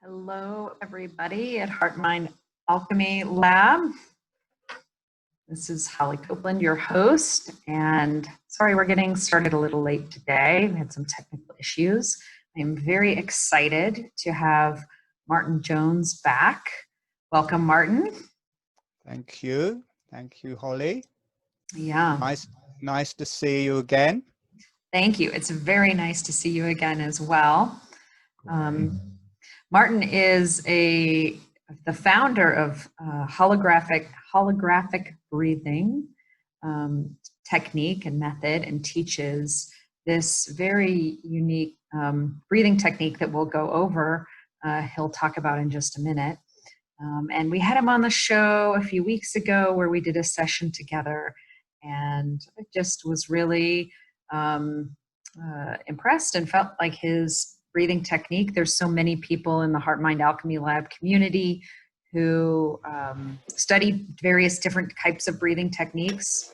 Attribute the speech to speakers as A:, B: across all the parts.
A: Hello, everybody at Heart Mind Alchemy Lab. This is Holly Copeland, your host, and sorry we're getting started a little late today. We had some technical issues. I'm very excited to have Martin Jones back. Welcome, Martin.
B: Thank you. Thank you, Holly.
A: Yeah.
B: Nice to see you again.
A: Thank you. It's very nice to see you again as well. Martin is the founder of holographic breathing technique and method, and teaches this very unique breathing technique that we'll go over. He'll talk about in just a minute. And we had him on the show a few weeks ago where we did a session together, and I just was really impressed and felt like his breathing technique. There's so many people in the Heart Mind Alchemy Lab community who study various different types of breathing techniques,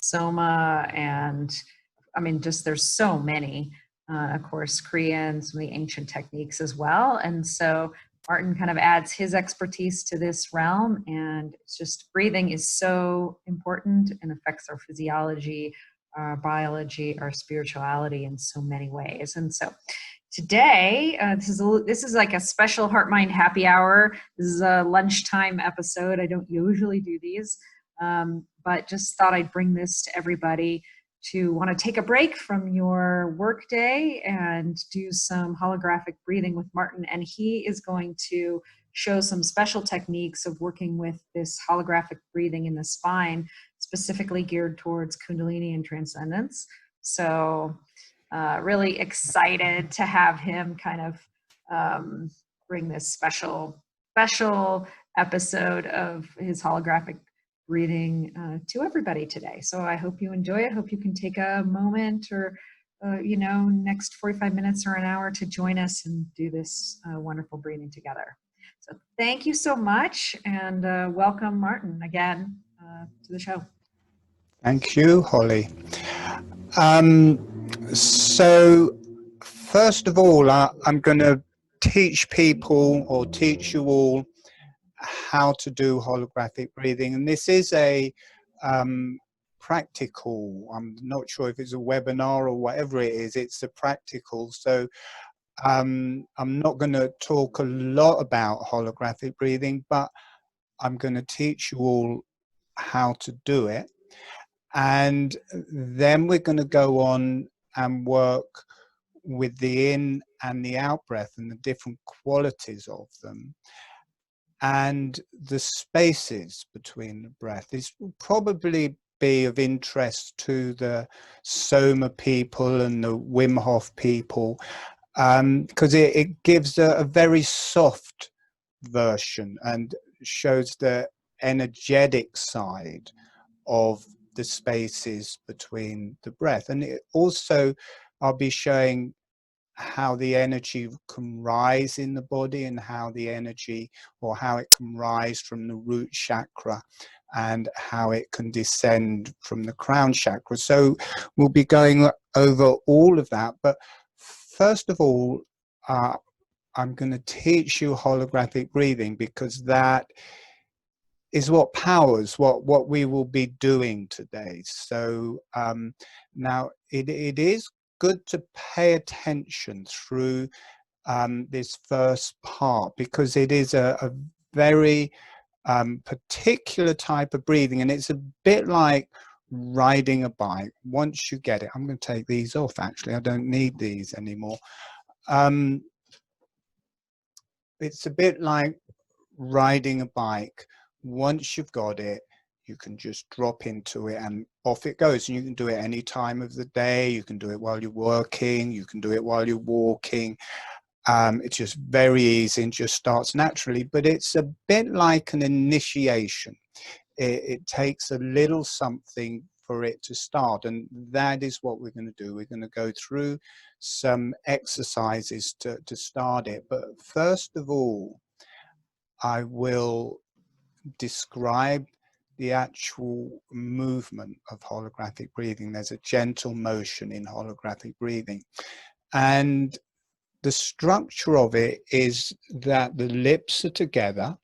A: Soma, and I mean, just there's so many, of course, Korean, some of the ancient techniques as well. And so Martin kind of adds his expertise to this realm, and it's just breathing is so important and affects our physiology, our biology, our spirituality in so many ways. And so today, this is like a special Heart Mind Happy Hour. This is a lunchtime episode. I don't usually do these, but just thought I'd bring this to everybody to want to take a break from your work day and do some holographic breathing with Martin. And he is going to show some special techniques of working with this holographic breathing in the spine, specifically geared towards Kundalini and transcendence. So really excited to have him kind of bring this special episode of his holographic breathing to everybody today. So I hope you enjoy it. Hope you can take a moment or, next 45 minutes or an hour to join us and do this wonderful breathing together. So thank you so much, and welcome, Martin, again to the show.
B: Thank you, Holly. So first of all, I'm going to teach people or teach you all how to do holographic breathing. And this is a practical, I'm not sure if it's a webinar or whatever it is, it's a practical. So I'm not going to talk a lot about holographic breathing, but I'm going to teach you all how to do it. And then we're going to go on and work with the in and the out breath and the different qualities of them. And the spaces between the breath. This will probably be of interest to the Soma people and the Wim Hof people, because it gives a very soft version and shows the energetic side of the spaces between the breath. And it also, I'll be showing how the energy can rise in the body, and how the energy, or how it can rise from the root chakra and how it can descend from the crown chakra. So we'll be going over all of that. But first of all, I'm going to teach you holographic breathing, because that is what powers what we will be doing today. So now it is good to pay attention through this first part, because it is a very particular type of breathing, and it's a bit like riding a bike. Once you get it, I'm going to take these off, actually, I don't need these anymore. It's a bit like riding a bike. Once you've got it, you can just drop into it and off it goes. And you can do it any time of the day. You can do it while you're working. You can do it while you're walking. It's just very easy and just starts naturally. But it's a bit like an initiation. It takes a little something for it to start. And that is what we're going to do. We're going to go through some exercises to start it. But first of all, I will describe the actual movement of holographic breathing. There's a gentle motion in holographic breathing, and the structure of it is that the lips are together.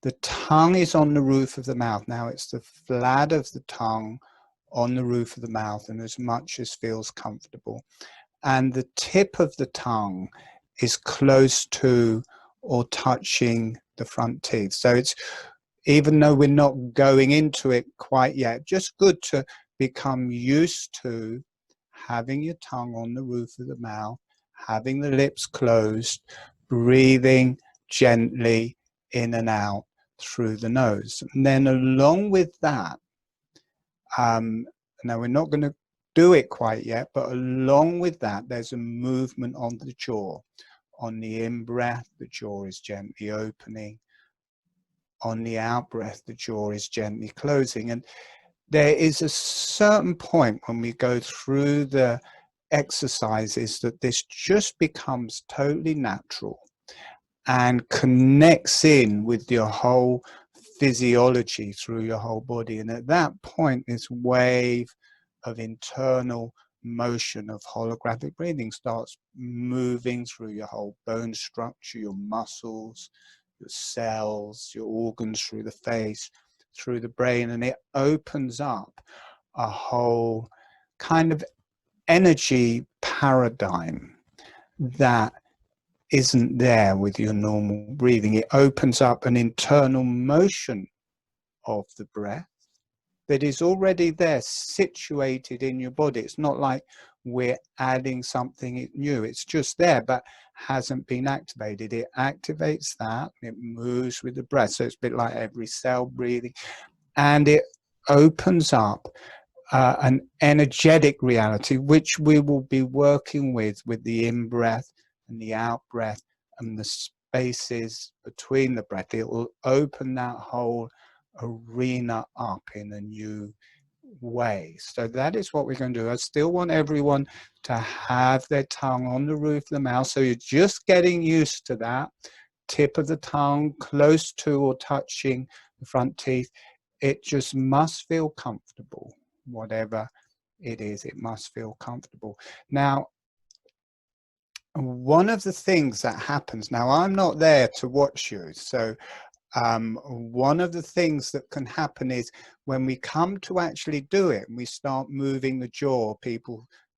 B: The tongue is on the roof of the mouth. Now it's the flat of the tongue on the roof of the mouth, and as much as feels comfortable. And the tip of the tongue is close to or touching the front teeth. So it's, even though we're not going into it quite yet, just good to become used to having your tongue on the roof of the mouth, having the lips closed, breathing gently in and out through the nose. And then along with that, now we're not going to do it quite yet, but along with that, there's a movement on the jaw. On the in-breath, the jaw is gently opening. On the out-breath, the jaw is gently closing. And there is a certain point when we go through the exercises that this just becomes totally natural and connects in with your whole physiology through your whole body. And at that point, this wave of internal motion of holographic breathing starts moving through your whole bone structure, your muscles, your cells, your organs, through the face, through the brain, and it opens up a whole kind of energy paradigm that isn't there with your normal breathing. It opens up an internal motion of the breath that is already there, situated in your body. It's not like we're adding something new. It's just there, but hasn't been activated. It activates that, it moves with the breath. So it's a bit like every cell breathing, and it opens up an energetic reality, which we will be working with the in-breath and the out-breath and the spaces between the breath. It will open that whole arena up in a new way. So that is what we're going to do. I still want everyone to have their tongue on the roof of the mouth. So you're just getting used to that. Tip of the tongue close to or touching the front teeth. It just must feel comfortable. Whatever it is, it must feel comfortable. Now, one of the things that happens, now I'm not there to watch you, so one of the things that can happen is when we come to actually do it and we start moving the jaw,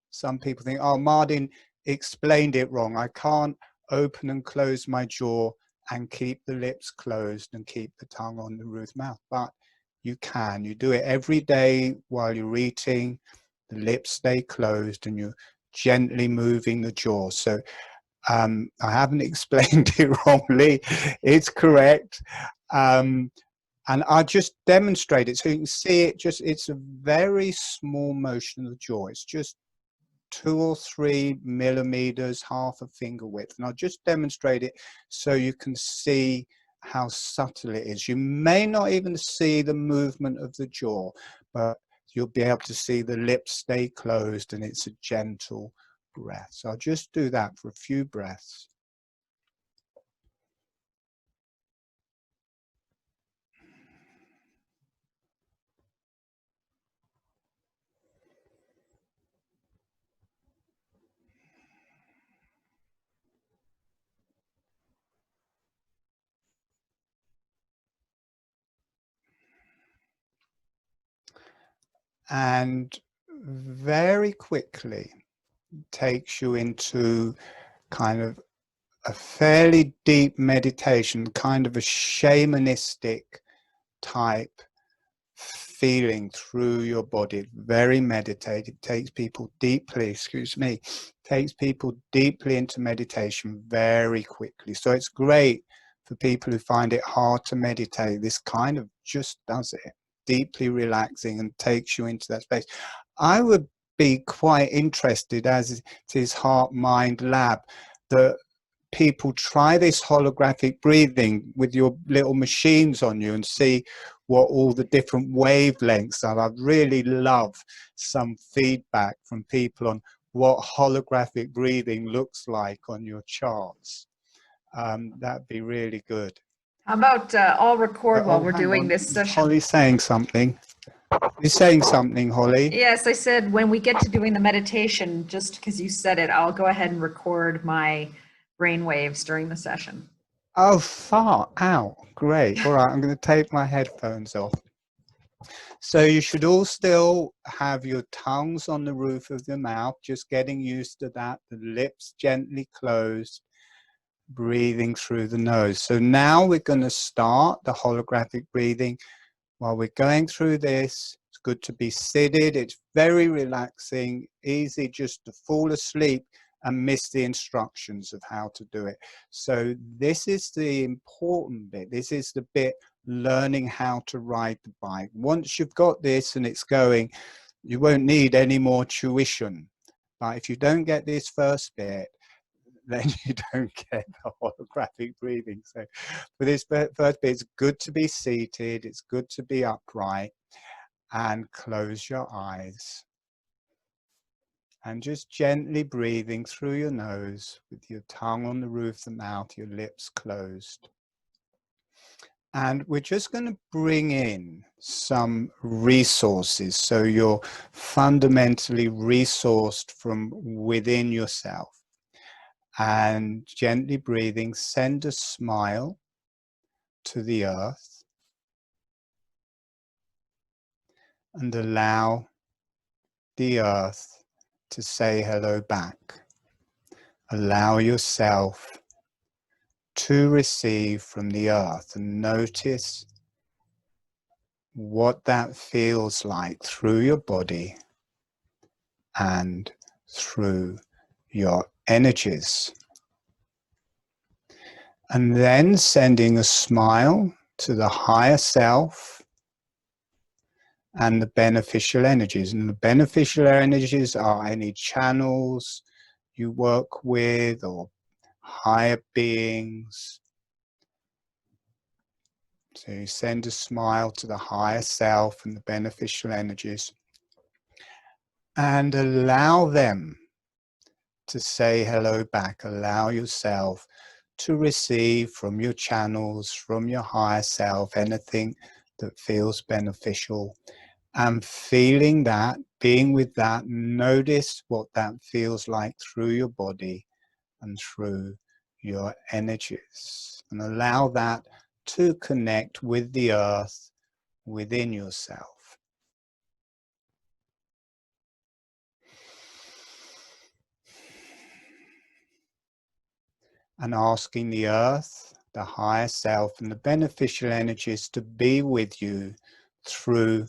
B: some people think, oh, Martin explained it wrong. I can't open and close my jaw and keep the lips closed and keep the tongue on the roof of the mouth. But you can. You do it every day while you're eating. The lips stay closed and you're gently moving the jaw. So I haven't explained it wrongly. It's correct. And I just demonstrate it so you can see it. It's a very small motion of the jaw. It's just 2 or 3 millimeters, half a finger width. And I'll just demonstrate it so you can see how subtle it is. You may not even see the movement of the jaw, but you'll be able to see the lips stay closed and it's a gentle breath. So I'll just do that for a few breaths. And very quickly takes you into kind of a fairly deep meditation, kind of a shamanistic type feeling through your body. Very meditative, takes people deeply, takes people deeply into meditation very quickly. So it's great for people who find it hard to meditate. This kind of just does it, deeply relaxing and takes you into that space. I would be quite interested, as it is Heart Mind Lab, that people try this holographic breathing with your little machines on you and see what all the different wavelengths are. I'd really love some feedback from people on what holographic breathing looks like on your charts. That'd be really good.
A: How about I'll record while we're doing
B: on.
A: this session.
B: Holly's saying something. You're saying something, Holly?
A: Yes, I said when we get to doing the meditation, just because you said it, I'll go ahead and record my brain waves during the session.
B: Oh, far out. Great. All right, I'm going to take my headphones off. So you should all still have your tongues on the roof of the mouth, just getting used to that. The lips gently closed, breathing through the nose. So now we're going to start the holographic breathing. While we're going through this, it's good to be seated. It's very relaxing, easy just to fall asleep and miss the instructions of how to do it. So this is the important bit. This is the bit learning how to ride the bike. Once you've got this and it's going, you won't need any more tuition. But if you don't get this first bit, then you don't get the holographic breathing. So for this first bit, it's good to be seated, it's good to be upright, and close your eyes. And just gently breathing through your nose with your tongue on the roof of the mouth, your lips closed. And we're just going to bring in some resources. So you're fundamentally resourced from within yourself. And gently breathing, send a smile to the earth and allow the earth to say hello back. Allow yourself to receive from the earth and notice what that feels like through your body and through your energies. And then sending a smile to the higher self and the beneficial energies. And the beneficial energies are any channels you work with or higher beings. So you send a smile to the higher self and the beneficial energies and allow them to say hello back. Allow yourself to receive from your channels, from your higher self, anything that feels beneficial. And feeling that, being with that, notice what that feels like through your body and through your energies. And allow that to connect with the earth within yourself. And asking the earth, the higher self, and the beneficial energies to be with you through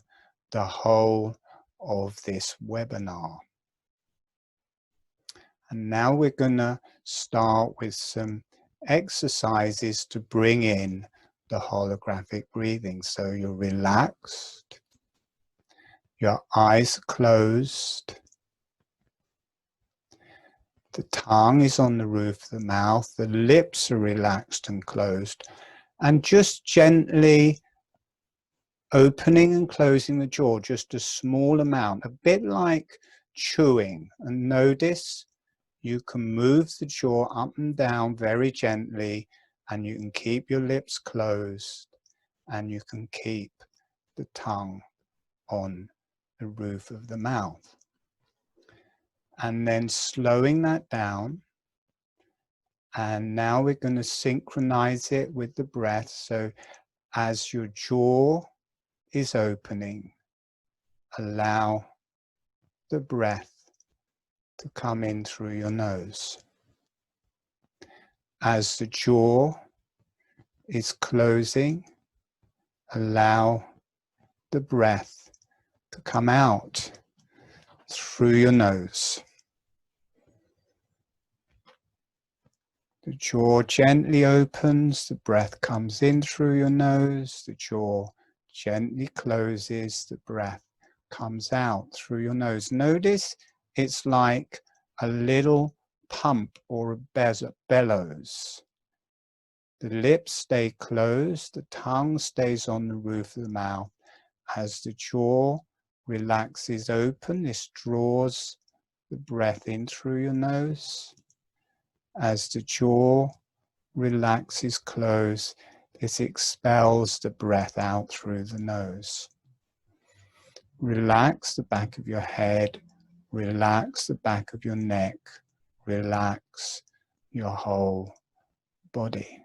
B: the whole of this webinar. And now we're going to start with some exercises to bring in the holographic breathing. So you're relaxed, your eyes closed, the tongue is on the roof of the mouth, the lips are relaxed and closed, and just gently opening and closing the jaw, just a small amount, a bit like chewing. And notice you can move the jaw up and down very gently, and you can keep your lips closed, and you can keep the tongue on the roof of the mouth. And then slowing that down. And now we're going to synchronize it with the breath. So as your jaw is opening, allow the breath to come in through your nose. As the jaw is closing, allow the breath to come out through your nose. The jaw gently opens, the breath comes in through your nose, the jaw gently closes, the breath comes out through your nose. Notice it's like a little pump or a bellows. The lips stay closed, the tongue stays on the roof of the mouth. As the jaw relaxes open, this draws the breath in through your nose. As the jaw relaxes closed, this expels the breath out through the nose. Relax the back of your head, relax the back of your neck, relax your whole body.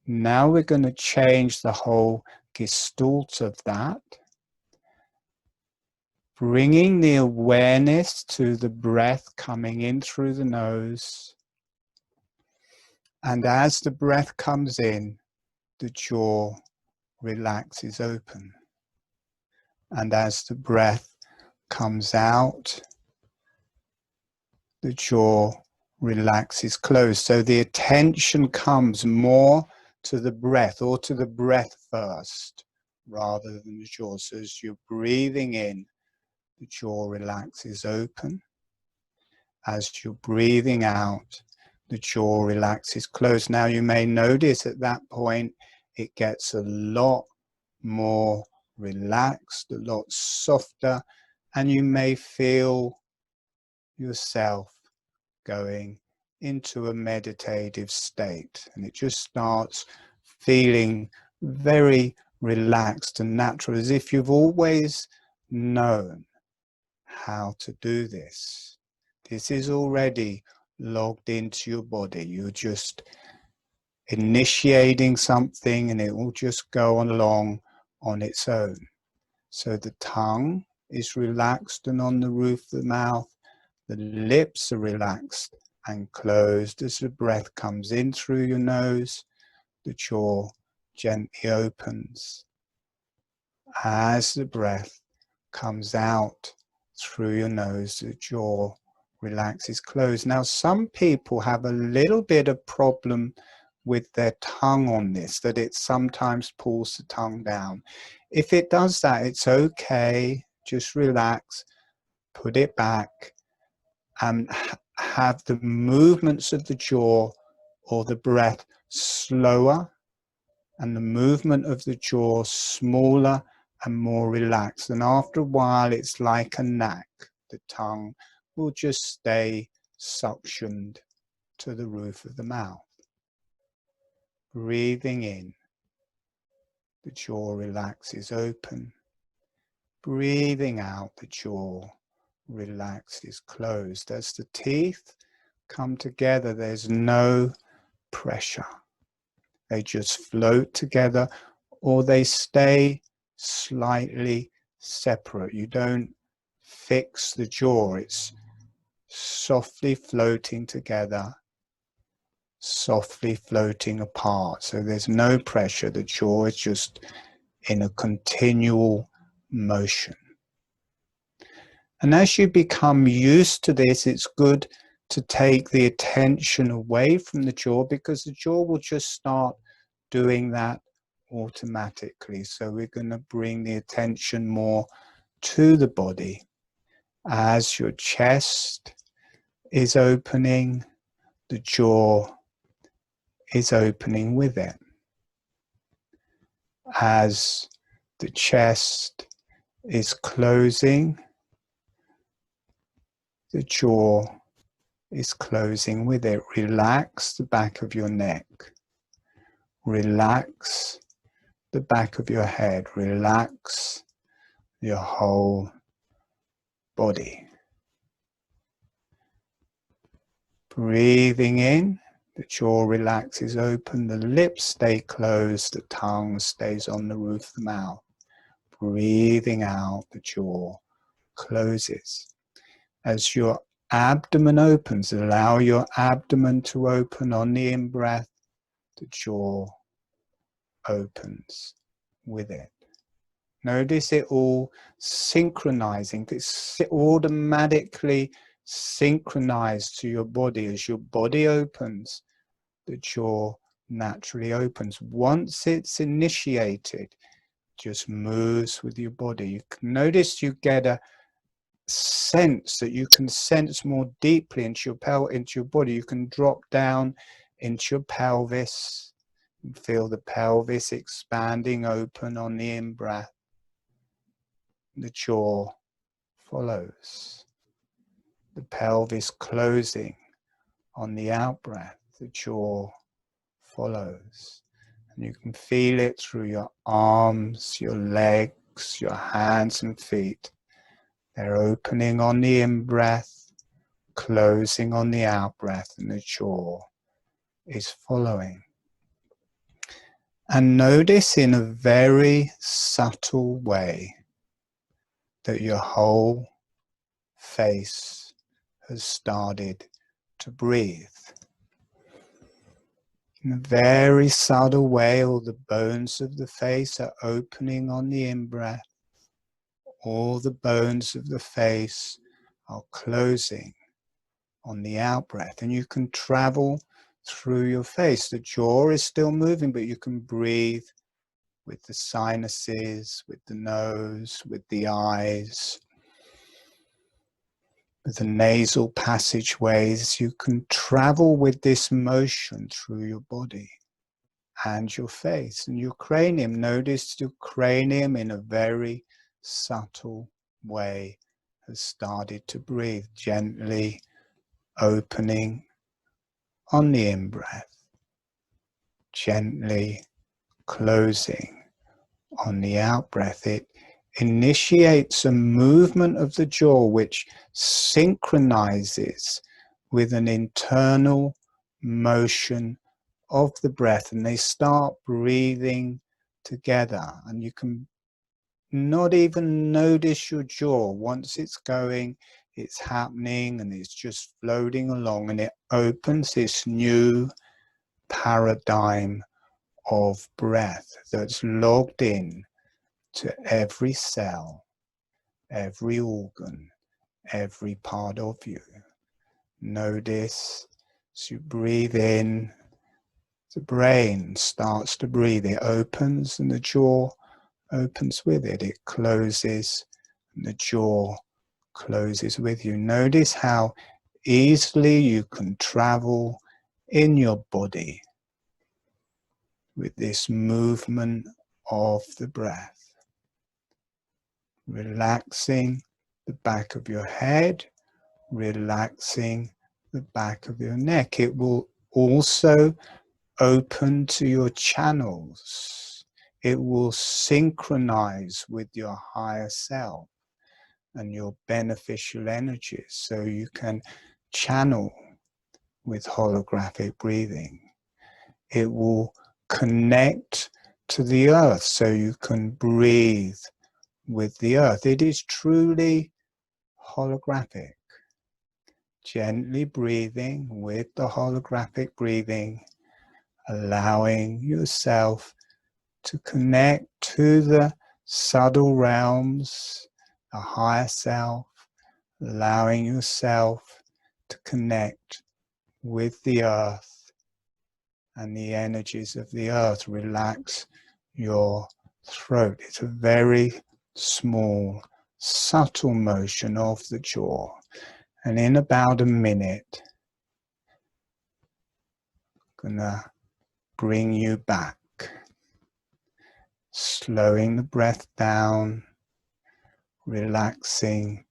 B: Now we're going to change the whole gestalt of that, bringing the awareness to the breath coming in through the nose. And as the breath comes in, the jaw relaxes open. And as the breath comes out, the jaw relaxes closed. So the attention comes more to the breath, or to the breath first, rather than the jaw. So as you're breathing in, the jaw relaxes open. As you're breathing out, the jaw relaxes closed. Now you may notice at that point, it gets a lot more relaxed, a lot softer, and you may feel yourself going into a meditative state, and it just starts feeling very relaxed and natural, as if you've always known how to do this. This is already logged into your body. You're just initiating something and it will just go along on its own. So the tongue is relaxed and on the roof of the mouth. The lips are relaxed and closed as the breath comes in through your nose. The jaw gently opens. As the breath comes out through your nose, the jaw relaxes closed. Now, some people have a little bit of problem with their tongue on this, that it sometimes pulls the tongue down. If it does that, it's okay. Just relax, put it back, and have the movements of the jaw or the breath slower, and the movement of the jaw smaller and more relaxed. And after a while, it's like a knack. The tongue will just stay suctioned to the roof of the mouth. Breathing in, the jaw relaxes open. Breathing out, the jaw relaxes closed. As the teeth come together, there's no pressure. They just float together, or they stay slightly separate. You don't fix the jaw. It's softly floating together, softly floating apart. So there's no pressure. The jaw is just in a continual motion. And as you become used to this, it's good to take the attention away from the jaw, because the jaw will just start doing that automatically. So we're going to bring the attention more to the body. As your chest is opening, the jaw is opening with it. As the chest is closing, the jaw is closing with it. Relax the back of your neck. Relax the back of your head. Relax your whole body. Breathing in, the jaw relaxes open, the lips stay closed, the tongue stays on the roof of the mouth. Breathing out, the jaw closes. As your abdomen opens, allow your abdomen to open on the in-breath, the jaw opens with it. Notice it all synchronizing. It's automatically synchronized to your body. As your body opens, the jaw naturally opens. Once it's initiated, just moves with your body. You can notice you get a sense that you can sense more deeply into your body. You can drop down into your pelvis and feel the pelvis expanding open on the in-breath. The jaw follows. The pelvis closing on the out-breath. The jaw follows. And you can feel it through your arms, your legs, your hands and feet. They're opening on the in-breath, closing on the out-breath, and the jaw is following. And notice in a very subtle way that your whole face has started to breathe. In a very subtle way, all the bones of the face are opening on the in-breath. All the bones of the face are closing on the out-breath. And you can travel through your face. The jaw is still moving, but you can breathe with the sinuses, with the nose, with the eyes, with the nasal passageways. You can travel with this motion through your body and your face and your cranium. Notice your cranium in a very subtle way has started to breathe, gently opening on the in-breath, gently closing on the out-breath. It initiates a movement of the jaw which synchronizes with an internal motion of the breath, and they start breathing together. And you can not even notice your jaw. Once it's going, it's happening, and it's just floating along, and it opens this new paradigm of breath that's logged in to every cell, every organ, every part of you. Notice as you breathe in, the brain starts to breathe. It opens and the jaw opens with it. It closes and the jaw closes with you. Notice how easily you can travel in your body with this movement of the breath. Relaxing the back of your head, relaxing the back of your neck. It will also open to your channels. It will synchronize with your higher self and your beneficial energies, so you can channel with holographic breathing. It will connect to the earth, so you can breathe with the earth. It is truly holographic. Gently breathing with the holographic breathing, allowing yourself to connect to the subtle realms, the higher self, allowing yourself to connect with the earth and the energies of the earth. Relax your throat. It's a very small, subtle motion of the jaw. And in about a minute, I'm gonna bring you back, slowing the breath down, relaxing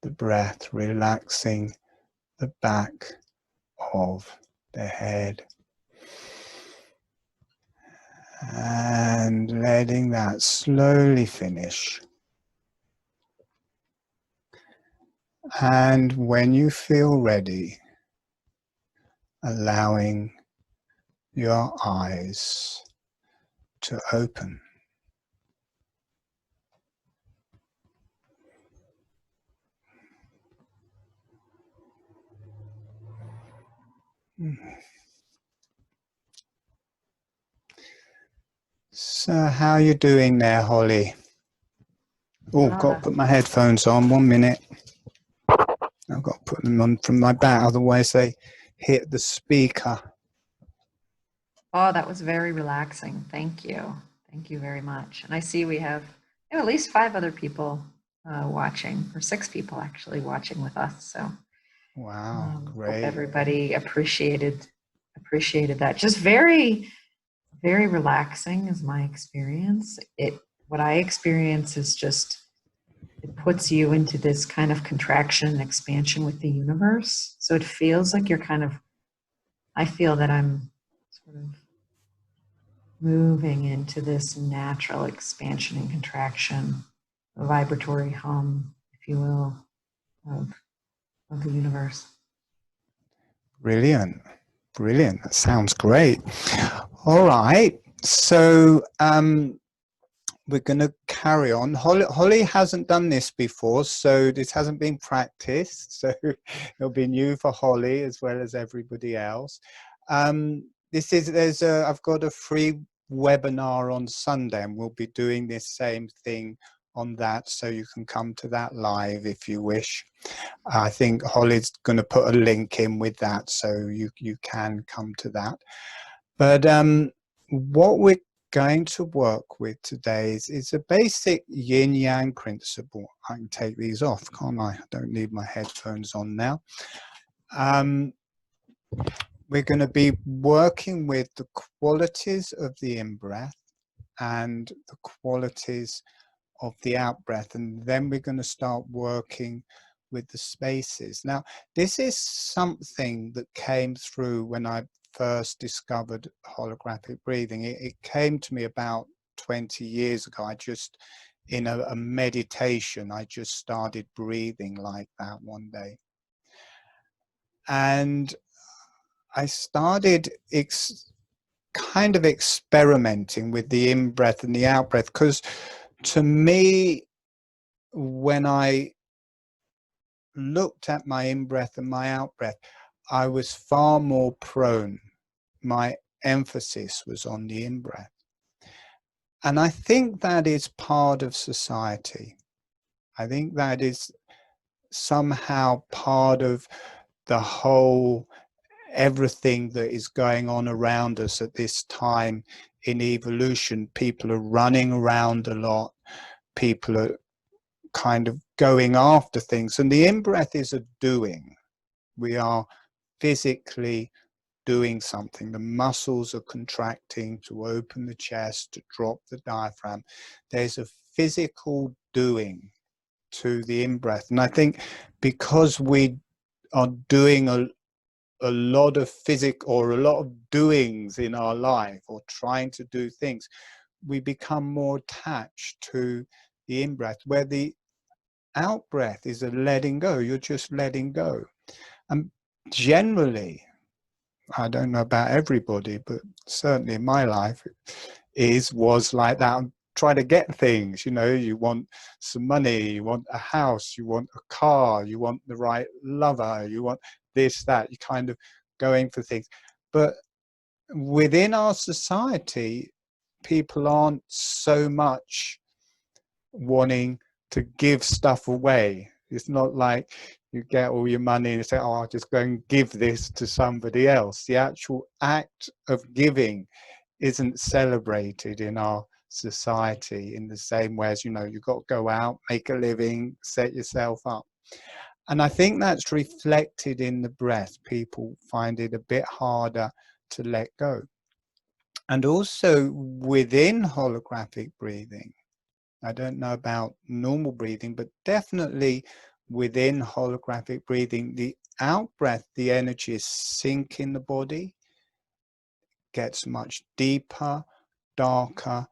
B: the breath, relaxing the back of the head, and letting that slowly finish. And when you feel ready, allowing your eyes to open. So how are you doing there, Holly? Oh, I've got to put my headphones on, 1 minute. I've got to put them on from my back, otherwise they hit the speaker.
A: Oh, that was very relaxing. Thank you. Thank you very much. And I see we have at least 5 other people watching, or 6 people actually watching with us. So
B: Wow, great.
A: Hope everybody appreciated that. Just very, very relaxing is my experience. What I experience is just, it puts you into this kind of contraction and expansion with the universe. So it feels like I feel that I'm sort of moving into this natural expansion and contraction, a vibratory hum, if you will, of the universe.
B: Brilliant. Brilliant. That sounds great. All right. So we're going to carry on. Holly hasn't done this before, so this hasn't been practiced. So it'll be new for Holly as well as everybody else. I've got a free webinar on Sunday, and we'll be doing this same thing on that, so you can come to that live if you wish. I think Holly's going to put a link in with that, so you can come to that. But what we're going to work with today is a basic yin yang principle. I can take these off, can't I? I don't need my headphones on now. We're going to be working with the qualities of the in-breath and the qualities of the out-breath, and then we're going to start working with the spaces. Now, this is something that came through when I first discovered holographic breathing. It came to me about 20 years ago. I just, in a meditation, I just started breathing like that one day. And I started kind of experimenting with the in-breath and the out-breath, because to me, when I looked at my in-breath and my out-breath, I was far more prone. My emphasis was on the in-breath. And I think that is part of society. I think that is somehow part of the whole everything that is going on around us at this time in evolution. People are running around a lot. People are kind of going after things. And the in-breath is a doing. We are physically doing something. The muscles are contracting to open the chest, to drop the diaphragm. There's a physical doing to the in-breath. And I think because we are doing a lot of a lot of doings in our life, or trying to do things, we become more attached to the in-breath, where the out-breath is a letting go. You're just letting go. And generally, I don't know about everybody, but certainly in my life was like that. I'm trying to get things, you know, you want some money, you want a house, you want a car, you want the right lover, you want this, that, you kind of going for things. But within our society, people aren't so much wanting to give stuff away. It's not like you get all your money and you say, oh, I'll just go and give this to somebody else. The actual act of giving isn't celebrated in our society in the same way as, you know, you've got to go out, make a living, set yourself up. And I think that's reflected in the breath. People find it a bit harder to let go. And also within holographic breathing, I don't know about normal breathing, but definitely within holographic breathing, the out-breath, the energy is sink in the body, gets much deeper, darker,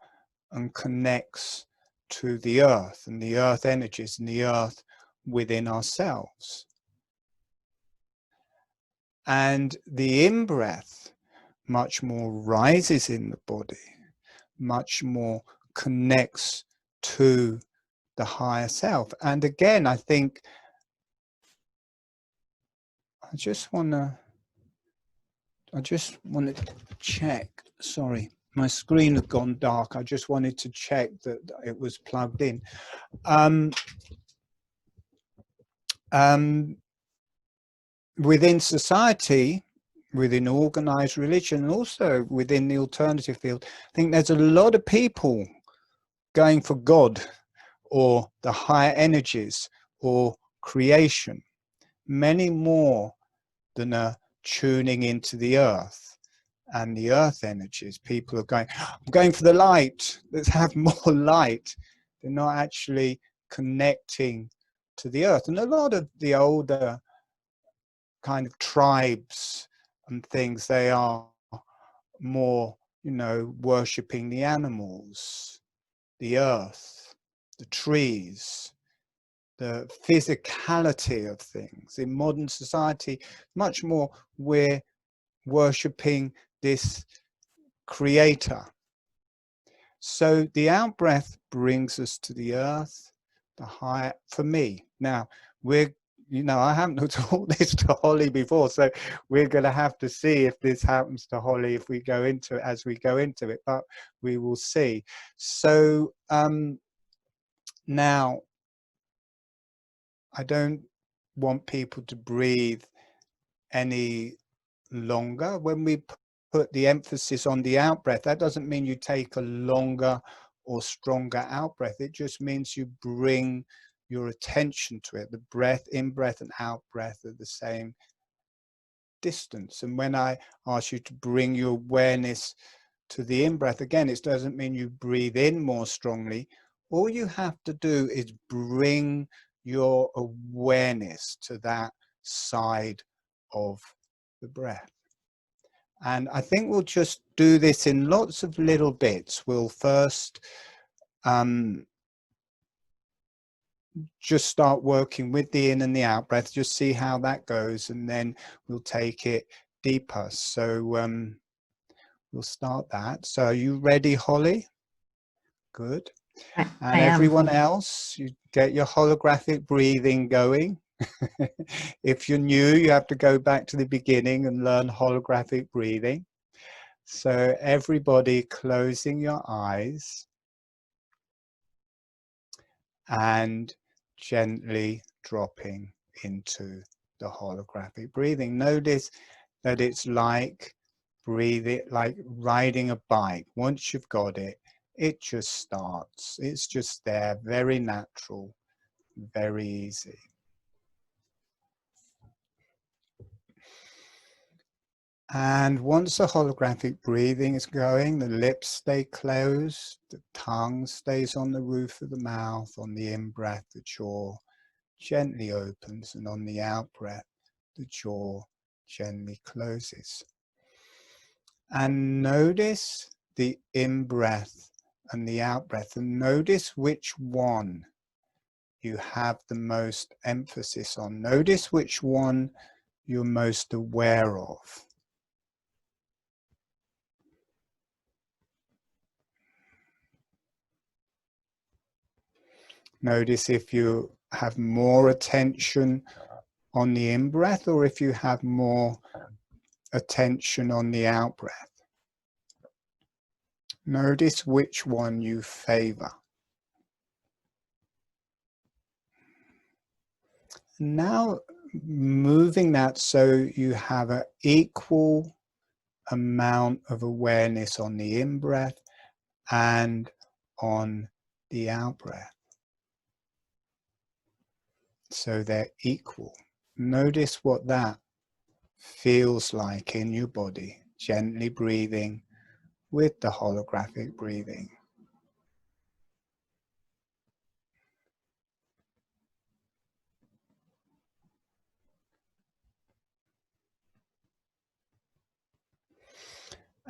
B: and connects to the earth and the earth energies and the earth within ourselves. And the in-breath much more rises in the body, much more connects to the higher self. And again, I think I just want to check, sorry, my screen had gone dark. I just wanted to check that it was plugged in. Within society, within organized religion, and also within the alternative field, I think there's a lot of people going for God or the higher energies or creation, many more than are tuning into the earth and the earth energies. People are going, I'm going for the light, let's have more light. They're not actually connecting to the earth. And a lot of the older kind of tribes and things, they are more, you know, worshipping the animals, the earth, the trees, the physicality of things. In modern society, much more we're worshipping this creator. So the out breath brings us to the earth, the higher, for me. Now, we're, you know, I haven't taught this to Holly before, so we're going to have to see if this happens to Holly if we go into it, as we go into it, but we will see. So now, I don't want people to breathe any longer. When we put the emphasis on the out breath, that doesn't mean you take a longer or stronger out breath. It just means you bring your attention to it. The breath, in breath and out breath are the same distance. And when I ask you to bring your awareness to the in breath, again, it doesn't mean you breathe in more strongly. All you have to do is bring your awareness to that side of the breath. And I think we'll just do this in lots of little bits. We'll first just start working with the in and the out breath, just see how that goes, and then we'll take it deeper. So we'll start that. So are you ready, Holly? Good. And
A: I am.
B: everyone else, you get your holographic breathing going. If you're new, you have to go back to the beginning and learn holographic breathing. So everybody closing your eyes and gently dropping into the holographic breathing. Notice that it's like breathing, like riding a bike. Once you've got it, it just starts. It's just there, very natural, very easy. And once the holographic breathing is going, the lips stay closed, the tongue stays on the roof of the mouth. On the in-breath, the jaw gently opens, and on the out-breath, the jaw gently closes. And notice the in-breath and the out-breath, and notice which one you have the most emphasis on. Notice which one you're most aware of. Notice if you have more attention on the in-breath or if you have more attention on the out-breath. Notice which one you favor. Now moving that so you have an equal amount of awareness on the in-breath and on the out-breath. So they're equal. Notice what that feels like in your body, gently breathing with the holographic breathing.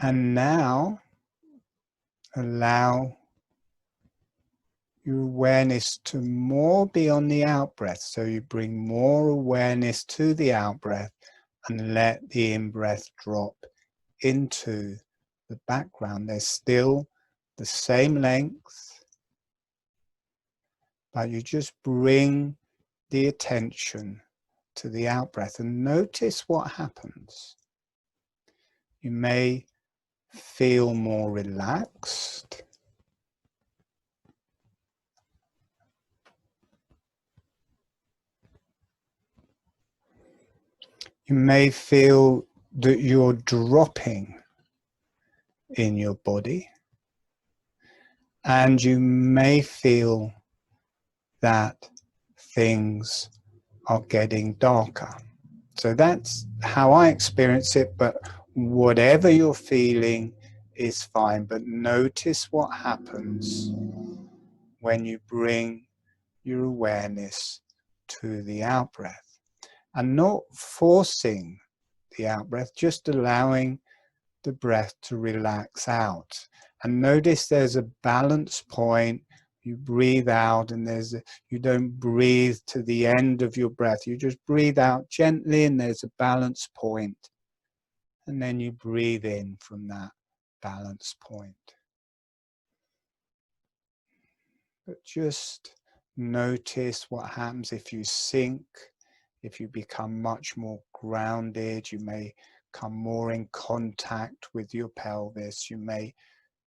B: And now allow your awareness to more be on the out-breath. So you bring more awareness to the out-breath and let the in-breath drop into the background. They're still the same length, but you just bring the attention to the out-breath and notice what happens. You may feel more relaxed. You may feel that you're dropping in your body, and you may feel that things are getting darker. So that's how I experience it, but whatever you're feeling is fine. But notice what happens when you bring your awareness to the out-breath. And not forcing the out-breath, just allowing the breath to relax out. And notice there's a balance point You breathe out, and you don't breathe to the end of your breath. You just breathe out gently, and there's a balance point. And then you breathe in from that balance point. But just notice what happens if you sink, if you become much more grounded. You may come more in contact with your pelvis. You may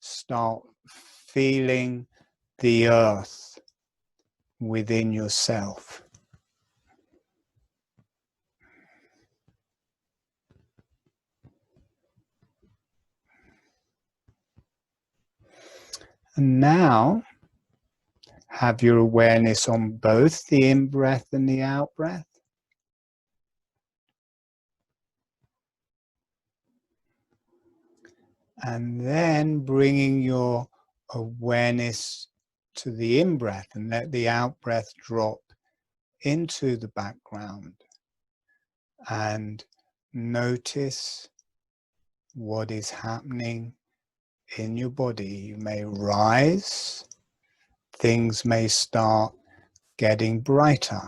B: start feeling the earth within yourself. And now have your awareness on both the in-breath and the out-breath. And then bringing your awareness to the in-breath, and let the out-breath drop into the background. And notice what is happening in your body. You may rise, things may start getting brighter.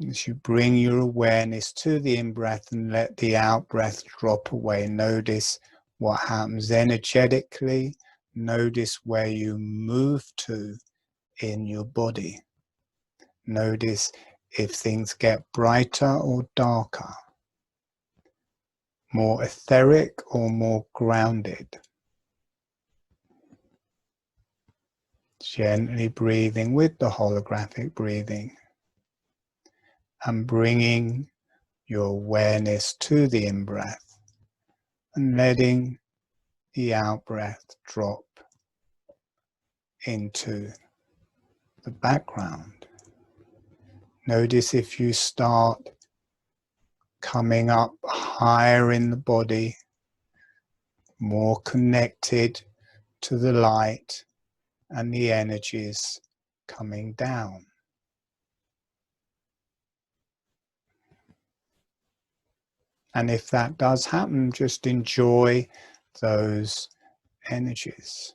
B: As you bring your awareness to the in-breath and let the out-breath drop away, notice what happens energetically. Notice where you move to in your body. Notice if things get brighter or darker, more etheric or more grounded. Gently breathing with the holographic breathing and bringing your awareness to the in-breath and letting the out-breath drop into the background. Notice if you start coming up higher in the body, more connected to the light and the energies coming down. And if that does happen, just enjoy those energies.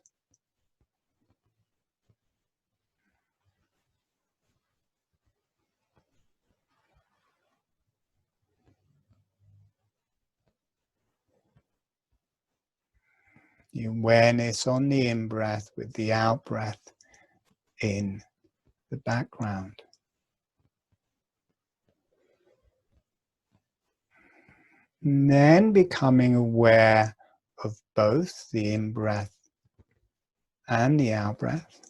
B: The awareness on the in-breath with the out-breath in the background. And then becoming aware of both the in-breath and the out-breath.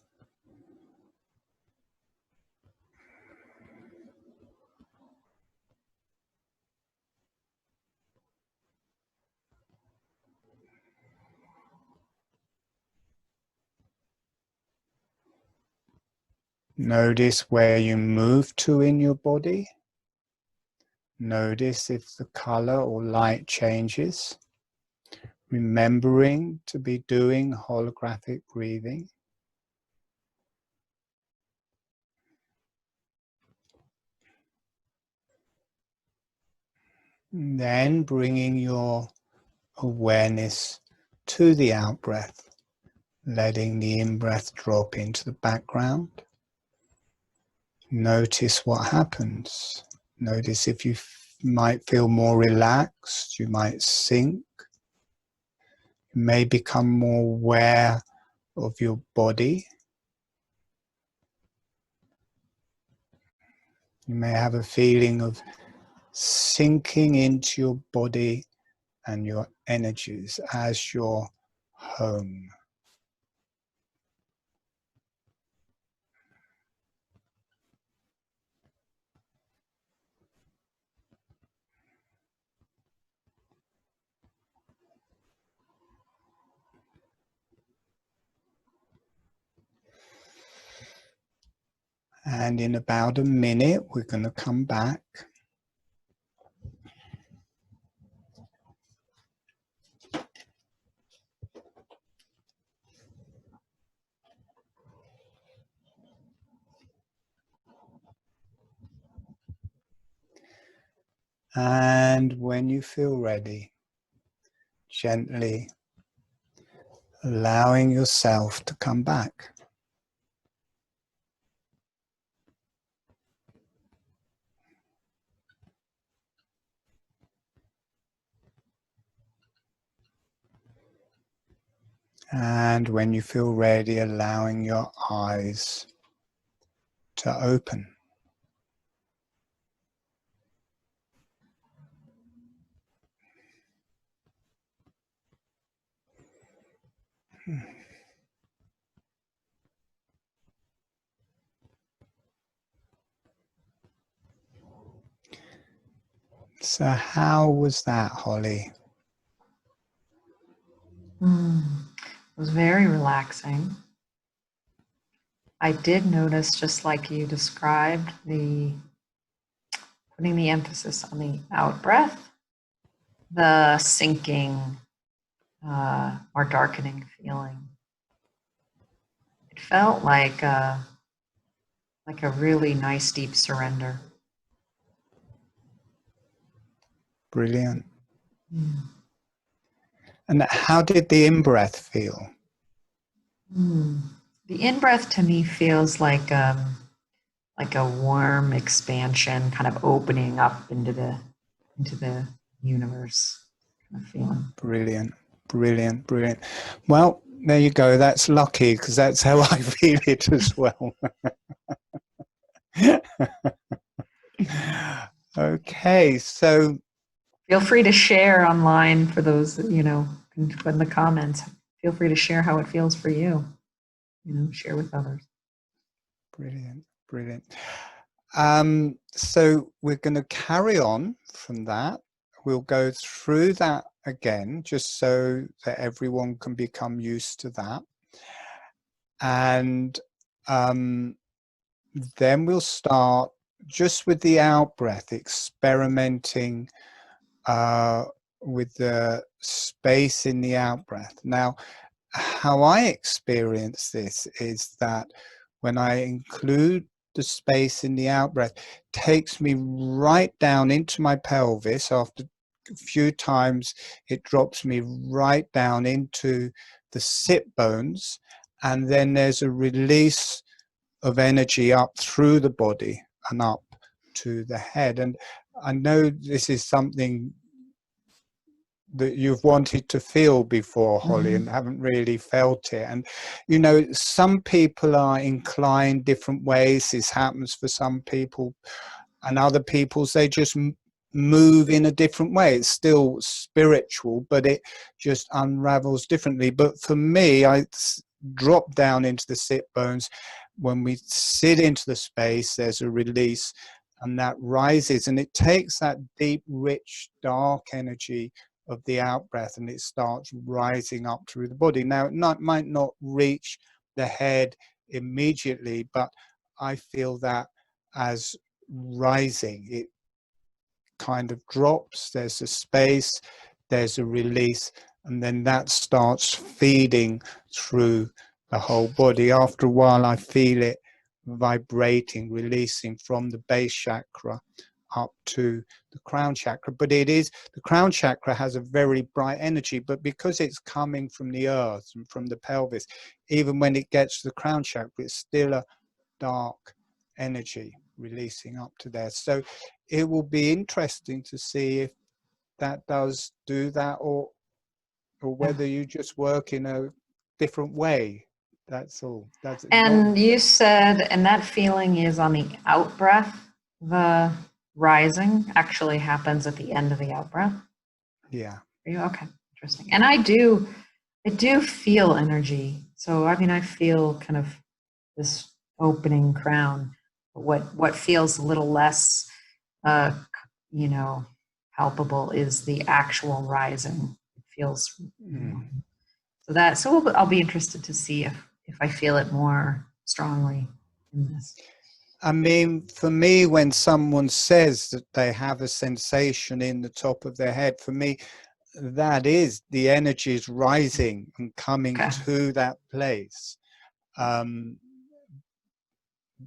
B: Notice where you move to in your body. Notice if the color or light changes. Remembering to be doing holographic breathing. And then bringing your awareness to the out-breath, letting the in-breath drop into the background. Notice what happens. Notice if you might feel more relaxed, you might sink. You may become more aware of your body. You may have a feeling of sinking into your body and your energies as your home. And in about a minute, we're going to come back. And when you feel ready, gently allowing yourself to come back. And when you feel ready, allowing your eyes to open. So how was that, Holly?
A: It was very relaxing. I did notice, just like you described, putting the emphasis on the out breath, the sinking or darkening feeling. It felt like a really nice deep surrender.
B: Brilliant. And how did the in-breath feel?
A: The in-breath to me feels like a warm expansion, kind of opening up into the universe kind of feeling.
B: Brilliant, brilliant, brilliant. Well, there you go. That's lucky, because that's how I feel it as well. Okay, so
A: feel free to share online for those, can put in the comments. Feel free to share how it feels for you. Share with others.
B: Brilliant, brilliant. So we're going to carry on from that. We'll go through that again, just so that everyone can become used to that. And then we'll start just with the out breath, experimenting with the space in the out breath. Now, how I experience this is that when I include the space in the out breath, takes me right down into my pelvis. After a few times, it drops me right down into the sit bones, and then there's a release of energy up through the body and up to the head. And I know this is something that you've wanted to feel before, Holly, and haven't really felt it. And some people are inclined different ways. This happens for some people, and other people's they just move in a different way. It's still spiritual, but it just unravels differently. But for me, I drop down into the sit bones. When we sit into the space, there's a release, and that rises, and it takes that deep, rich, dark energy of the out breath, and it starts rising up through the body. Now, it might not reach the head immediately, but I feel that as rising. It kind of drops, there's a space, there's a release, and then that starts feeding through the whole body. After a while, I feel it vibrating, releasing from the base chakra up to the crown chakra. But the crown chakra has a very bright energy, but because it's coming from the earth and from the pelvis, even when it gets to the crown chakra, it's still a dark energy releasing up to there. So it will be interesting to see if that does do that, or whether you just work in a different way. That's all.
A: And you said, and that feeling is on the out breath. The rising actually happens at the end of the out breath.
B: Yeah.
A: Are you okay? Interesting. And I do feel energy. So I feel kind of this opening crown. What feels a little less, palpable is the actual rising. It feels. So I'll be interested to see if I feel it more strongly in this.
B: I mean, for me, when someone says that they have a sensation in the top of their head, for me, that is the energy is rising and coming to that place.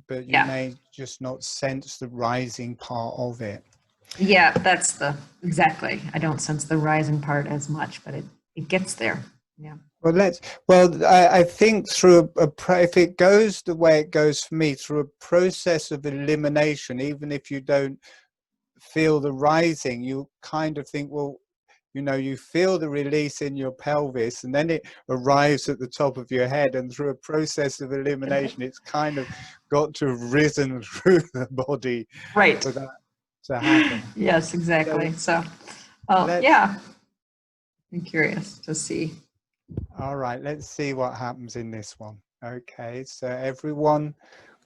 B: But you may just not sense the rising part of it.
A: Yeah, that's exactly. I don't sense the rising part as much, but it gets there. Yeah.
B: I think through if it goes the way it goes for me, through a process of elimination, even if you don't feel the rising, you kind of think, well, you know, you feel the release in your pelvis and then it arrives at the top of your head, and through a process of elimination, it's kind of got to have risen through the body
A: Right.
B: for that to happen.
A: Yes, exactly. So,
B: Let's,
A: yeah, I'm curious to see.
B: all right, let's see what happens in this one. Okay, so everyone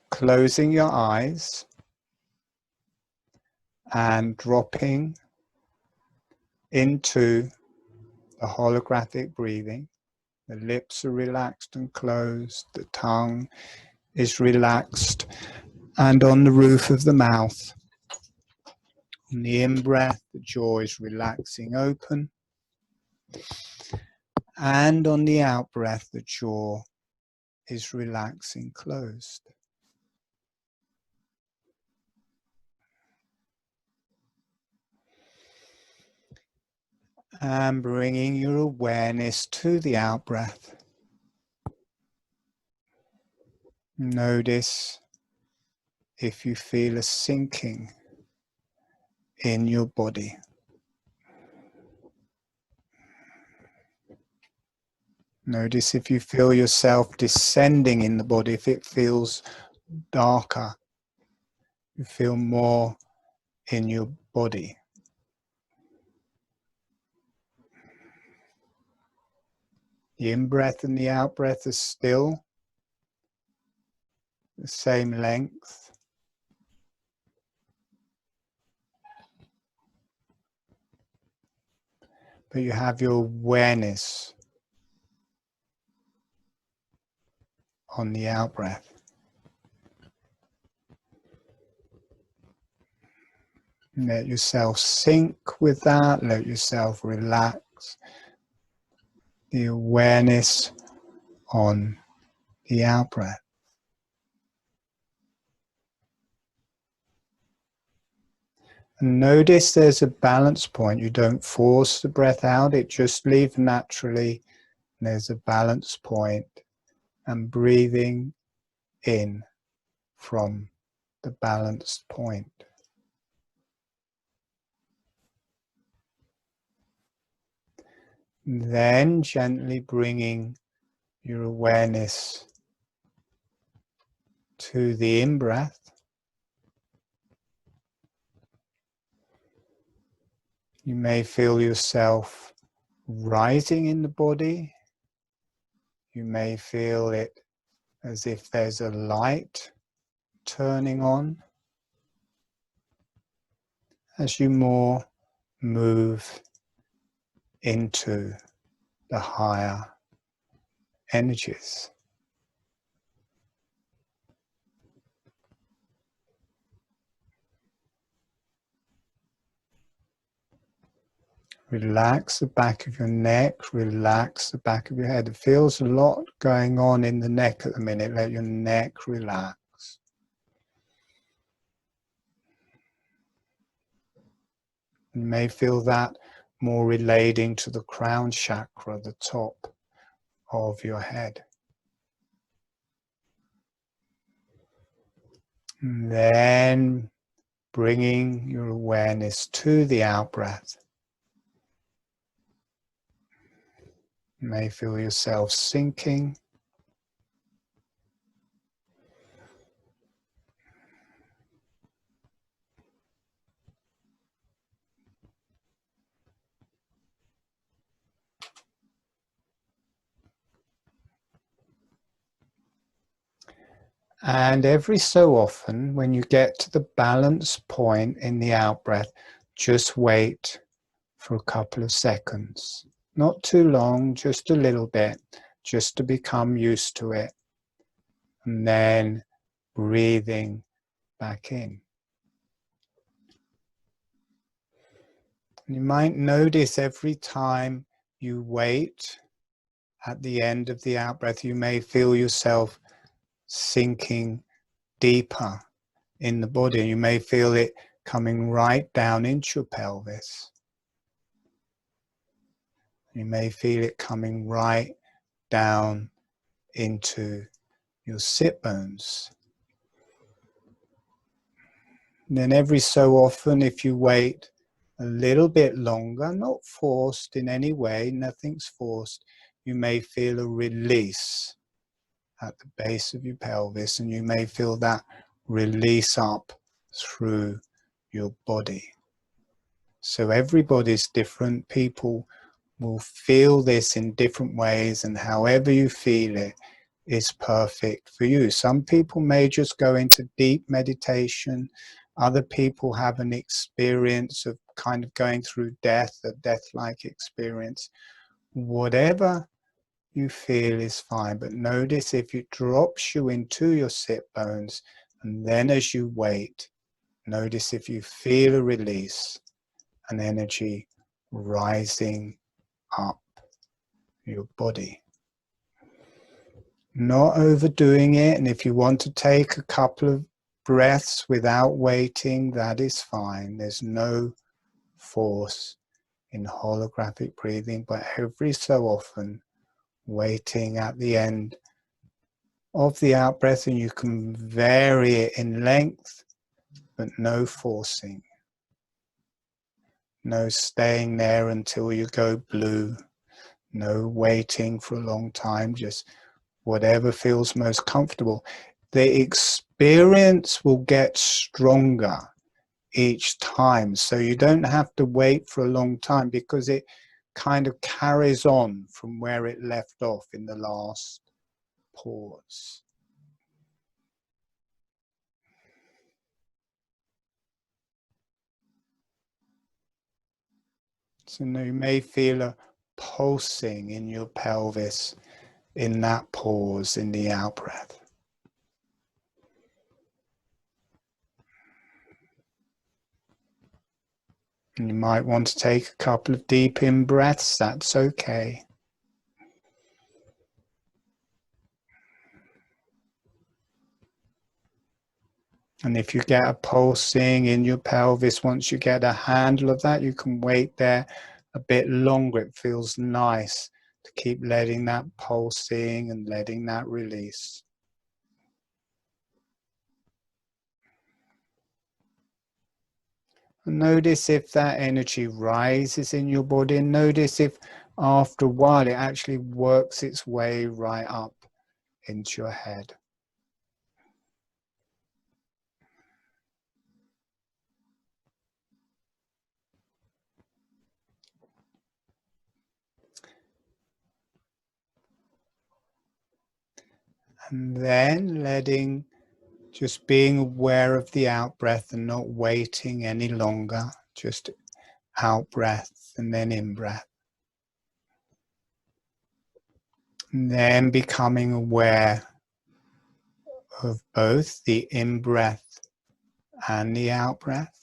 B: closing your eyes and dropping into the holographic breathing. The lips are relaxed and closed, the tongue is relaxed, and on the roof of the mouth, on the in-breath, the jaw is relaxing open, and on the out-breath, the jaw is relaxing closed. And bringing your awareness to the out-breath. Notice if you feel a sinking in your body. Notice if you feel yourself descending in the body, if it feels darker, you feel more in your body. The in-breath and the out-breath are still the same length. But you have your awareness on the out-breath. Let yourself sink with that, let yourself relax. The awareness on the out-breath. And notice there's a balance point. You don't force the breath out, it just leaves naturally. There's a balance point, and breathing in from the balanced point. Then gently bringing your awareness to the in-breath. You may feel yourself rising in the body. You may feel it as if there's a light turning on as you more move into the higher energies. Relax the back of your neck, relax the back of your head. It feels a lot going on in the neck at the minute. Let your neck relax. You may feel that more relating to the crown chakra, the top of your head. And then bringing your awareness to the out-breath. You may feel yourself sinking. And every so often, when you get to the balance point in the out-breath, just wait for a couple of seconds. Not too long, just a little bit, just to become used to it. And then breathing back in. You might notice every time you wait at the end of the out-breath, you may feel yourself sinking deeper in the body. You may feel it coming right down into your pelvis. You may feel it coming right down into your sit bones. And then every so often, if you wait a little bit longer, not forced in any way, nothing's forced, you may feel a release at the base of your pelvis, and you may feel that release up through your body. So everybody's different. People will feel this in different ways, and however you feel it is perfect for you. Some people may just go into deep meditation. Other people have an experience of kind of going through death, a death-like experience. Whatever you feel is fine, but notice if it drops you into your sit bones, and then as you wait, notice if you feel a release, an energy rising up your body. Not overdoing it, and if you want to take a couple of breaths without waiting, that is fine. There's no force in holographic breathing, but every so often, waiting at the end of the out breath, and you can vary it in length, but no forcing. No staying there until you go blue. No waiting for a long time, just whatever feels most comfortable. The experience will get stronger each time, so you don't have to wait for a long time, because it kind of carries on from where it left off in the last pause. So now you may feel a pulsing in your pelvis in that pause in the out breath. And you might want to take a couple of deep in breaths, that's okay. And if you get a pulsing in your pelvis, once you get a handle of that, you can wait there a bit longer. It feels nice to keep letting that pulsing and letting that release. And notice if that energy rises in your body, and notice if after a while it actually works its way right up into your head. And then just being aware of the out breath and not waiting any longer, just out breath and then in breath. And then becoming aware of both the in breath and the out breath.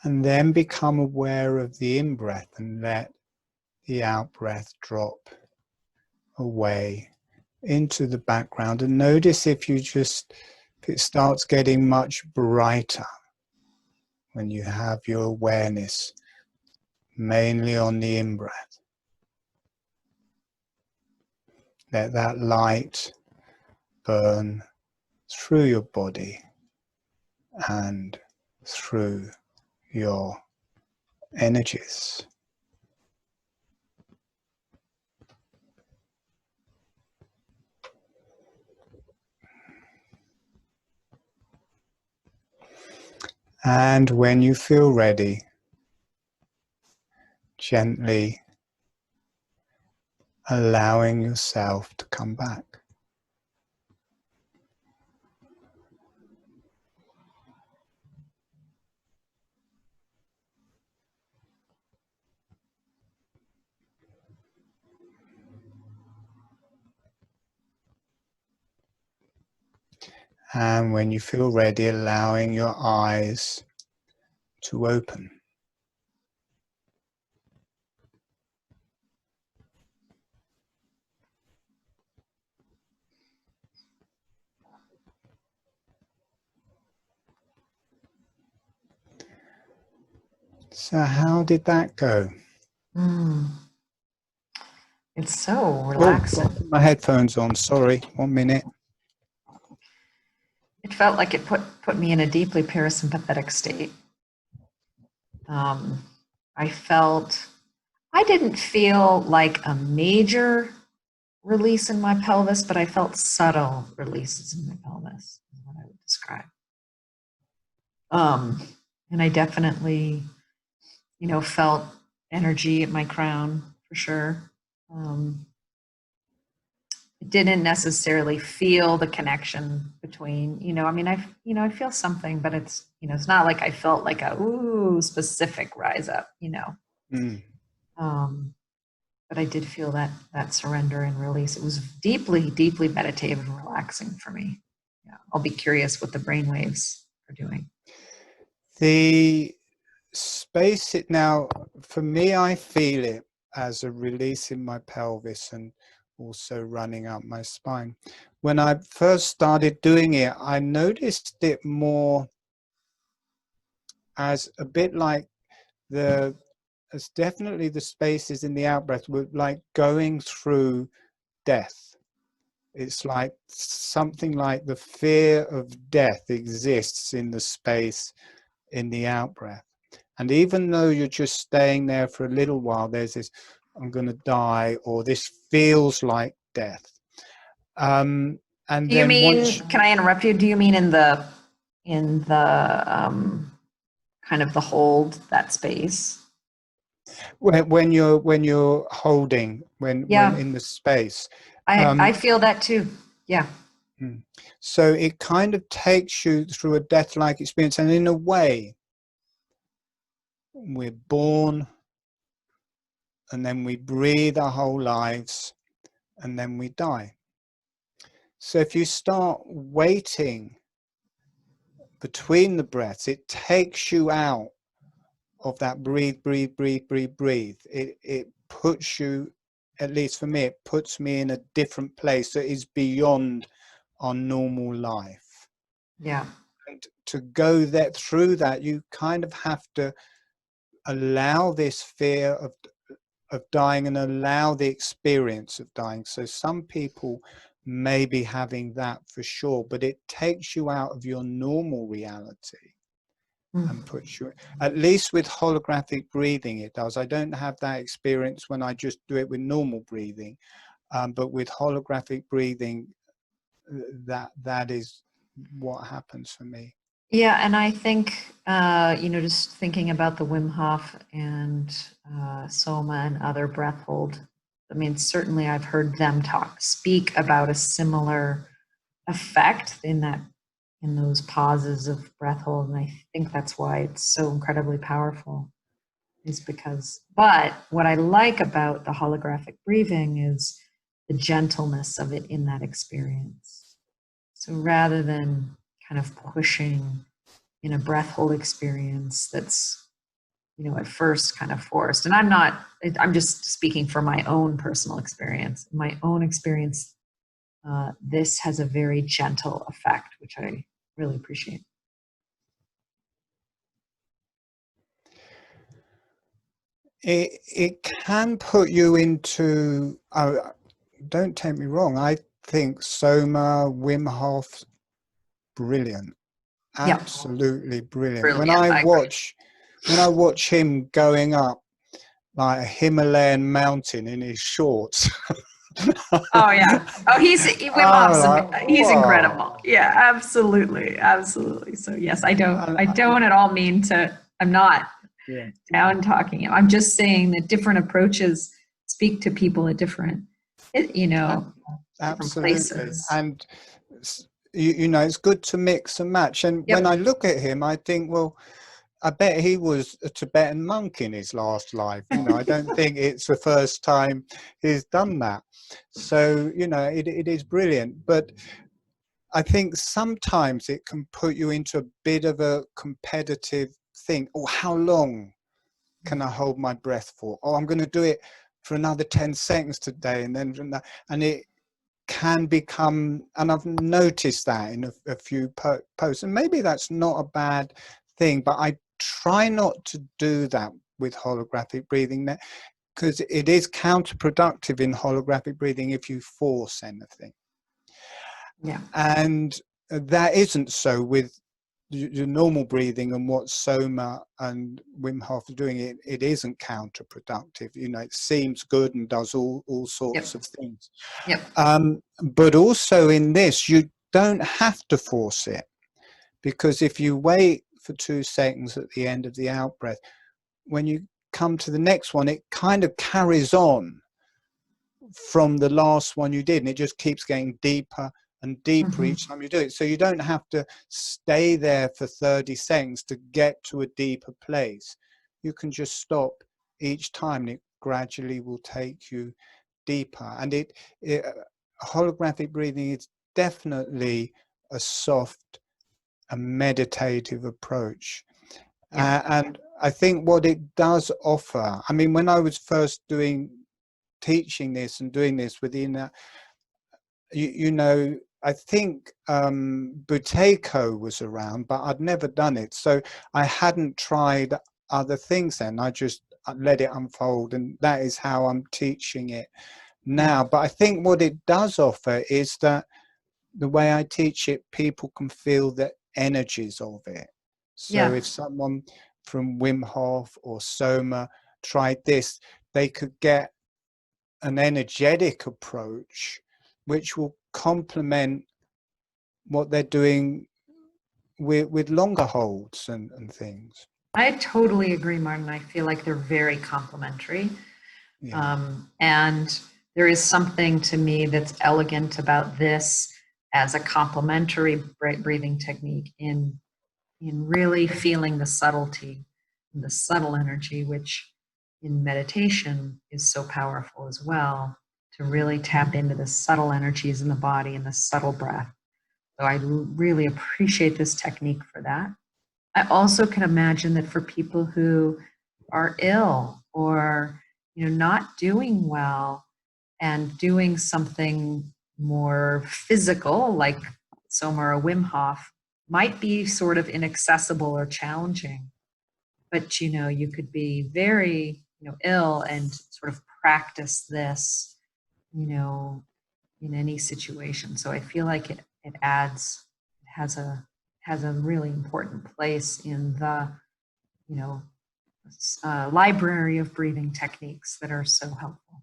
B: And then become aware of the in breath and let the out breath drop away into the background. And notice if it starts getting much brighter when you have your awareness mainly on the in breath. Let that light burn through your body and through your energies. And when you feel ready, gently allowing yourself to come back. And when you feel ready, allowing your eyes to open. So how did that go?
A: Mm. It's so
B: Oh,
A: relaxing.
B: got to put my headphones on. Sorry, 1 minute.
A: It felt like it put me in a deeply parasympathetic state. Um, I didn't feel like a major release in my pelvis, but I felt subtle releases in my pelvis, is what I would describe. Um, and I definitely, felt energy at my crown for sure. It didn't necessarily feel the connection between, I feel something, but it's not like I felt like a specific rise up,
B: Mm.
A: Um, but I did feel that surrender and release. It was deeply, deeply meditative and relaxing for me. Yeah, I'll be curious what the brain waves are doing.
B: The space it now, for me, I feel it as a release in my pelvis and also running up my spine. When I first started doing it, I noticed it more as a bit like as definitely the spaces in the out breath were like going through death. It's like something like the fear of death exists in the space in the out breath. And even though you're just staying there for a little while, there's this, I'm going to die, or this feels like death. And
A: Do you
B: then
A: mean,
B: once,
A: can I interrupt you? Do you mean in the kind of the hold, that space?
B: when you're holding, when
A: Yeah,
B: in the space,
A: I feel that too. Yeah.
B: so it kind of takes you through a death-like experience, and in a way, we're born, and then we breathe our whole lives, and then we die. So if you start waiting between the breaths, it takes you out of that breathe, breathe, breathe, breathe, breathe. It puts you, at least for me, it puts me in a different place that is beyond our normal life.
A: Yeah.
B: And to go that through that, you kind of have to allow this fear of dying and allow the experience of dying. So some people may be having that for sure, but it takes you out of your normal reality and puts you, at least with holographic breathing it does. I don't have that experience when I just do it with normal breathing, but with holographic breathing, that is what happens for me.
A: Yeah, and I think, just thinking about the Wim Hof and Soma and other breath hold, I mean, certainly I've heard them speak about a similar effect in those pauses of breath hold. And I think that's why it's so incredibly powerful, is because, but what I like about the holographic breathing is the gentleness of it in that experience. So rather than kind of pushing in a breath hold experience that's, at first kind of forced. And I'm just speaking from my own personal experience. My own experience, this has a very gentle effect, which I really appreciate.
B: It can put you into, don't take me wrong, I think Soma, Wim Hof, brilliant,
A: Yeah,
B: absolutely brilliant.
A: brilliant. I agree.
B: When I watch him going up like a Himalayan mountain in his shorts,
A: Oh yeah. Oh, Wim
B: I'm
A: Hof's
B: like,
A: he's
B: wow.
A: incredible. Yeah, absolutely, absolutely. So yes, I don't at all mean to. I'm not
B: Yeah,
A: down talking him. I'm just saying that different approaches speak to people at different, different
B: absolutely.
A: places.
B: And it's good to mix and match. And when
A: Yep.
B: I look at him, I think, well, I bet he was a Tibetan monk in his last life. I don't think it's the first time he's done that. So, it is brilliant. But I think sometimes it can put you into a bit of a competitive thing. Oh, how long can I hold my breath for? Oh, I'm going to do it for another 10 seconds today. And then, and it can become, and I've noticed that in a few posts, and maybe that's not a bad thing, but I try not to do that with holographic breathing, because it is counterproductive in holographic breathing if you force anything.
A: Yeah.
B: And that isn't so with your normal breathing, and what Soma and Wim Hof are doing. It isn't counterproductive. You know, it seems good and does all sorts
A: Yep.
B: of things.
A: Yep.
B: But also in this, you don't have to force it, because if you wait for 2 seconds at the end of the out breath, when you come to the next one, it kind of carries on from the last one you did, and it just keeps getting deeper and deeper each time you do it. So you don't have to stay there for 30 seconds to get to a deeper place. You can just stop each time, and it gradually will take you deeper. And holographic breathing is definitely a soft and meditative approach. And I think what it does offer, I mean, when I was first teaching this and doing this within, you know, I think Buteyko was around, but I'd never done it. So I hadn't tried other things then. I just let it unfold, and that is how I'm teaching it now. But I think what it does offer is that the way I teach it, people can feel the energies of it. So if someone from Wim Hof or Soma tried this, they could get an energetic approach which will complement what they're doing with longer holds and things.
A: I totally agree, Martin. I feel like they're very complementary. And there is something to me that's elegant about this as a complementary breathing technique in really feeling the subtlety, the subtle energy, which in meditation is so powerful as well, to really tap into the subtle energies in the body and the subtle breath. So I really appreciate this technique for that. I also can imagine that for people who are ill or not doing well and doing something more physical like Soma or Wim Hof might be sort of inaccessible or challenging. But you could be very ill and sort of practice this in any situation. So I feel like it has a really important place in the library of breathing techniques that are so helpful.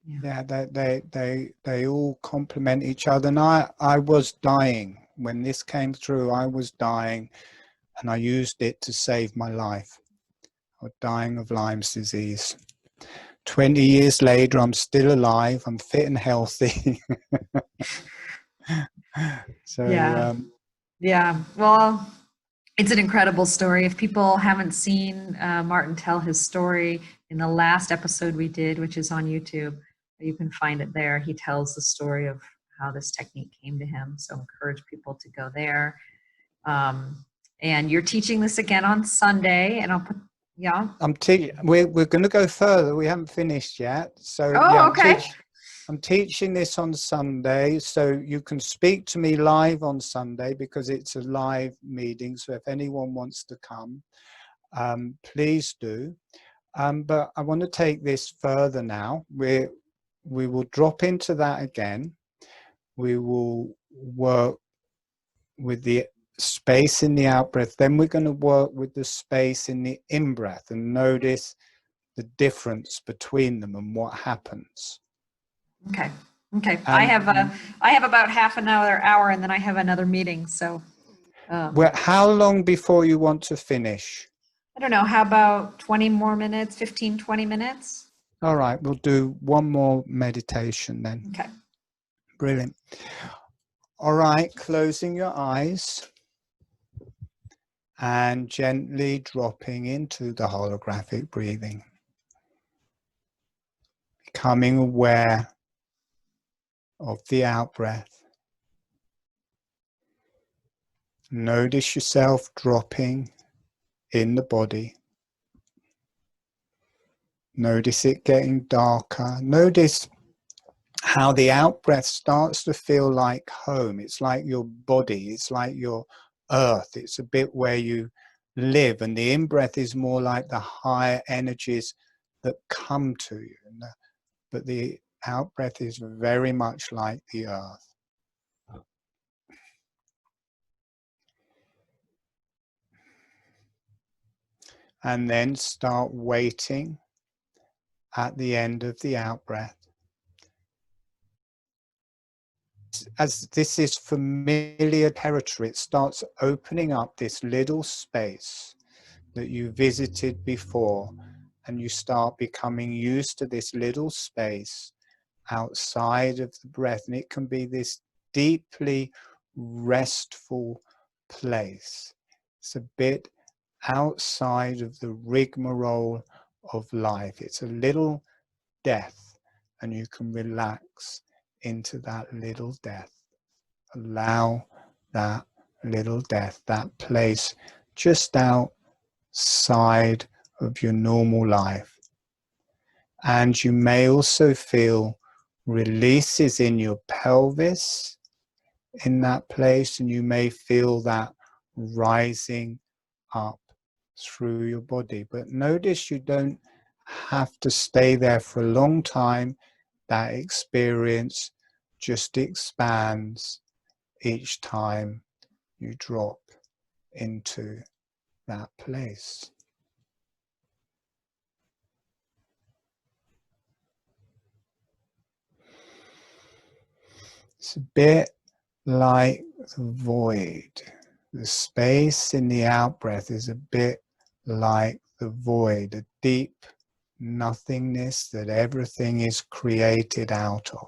B: Yeah, they all complement each other. And I was dying when this came through. I was dying, and I used it to save my life. I was dying of Lyme's disease. 20 years later, I'm still alive. I'm fit and healthy. So
A: yeah. Well, it's an incredible story. If people haven't seen Martin tell his story in the last episode we did, which is on YouTube, you can find it there. He tells the story of how this technique came to him. So encourage people to go there. And you're teaching this again on Sunday, and I'll put,
B: we're going to go further. We haven't finished yet. So
A: okay.
B: I'm teaching this on Sunday, so you can speak to me live on Sunday because it's a live meeting. So if anyone wants to come, please do. But I want to take this further now. We will drop into that again. We will work with the space in the out breath. Then we're going to work with the space in the in breath and notice the difference between them and what happens.
A: Okay. I have about half an hour, and then I have another meeting. So,
B: well, how long before you want to finish?
A: I don't know. How about 20 more minutes, 15, 20 minutes?
B: All right. We'll do one more meditation then.
A: Okay.
B: Brilliant. All right. Closing your eyes and gently dropping into the holographic breathing. Becoming aware of the out breath. Notice yourself dropping in the body. Notice it getting darker. Notice how the out breath starts to feel like home. It's like your body. It's like your earth. It's a bit where you live, and the in-breath is more like the higher energies that come to you, but the out-breath is very much like the earth. And then start waiting at the end of the out-breath. As this is familiar territory, it starts opening up this little space that you visited before, and you start becoming used to this little space outside of the breath, and it can be this deeply restful place. It's a bit outside of the rigmarole of life. It's a little death, and you can relax into that little death. Allow that little death, that place just outside of your normal life. And you may also feel releases in your pelvis in that place, and you may feel that rising up through your body. But notice you don't have to stay there for a long time. That experience just expands each time you drop into that place. It's a bit like the void. The space in the out-breath is a bit like the void, a deep nothingness that everything is created out of.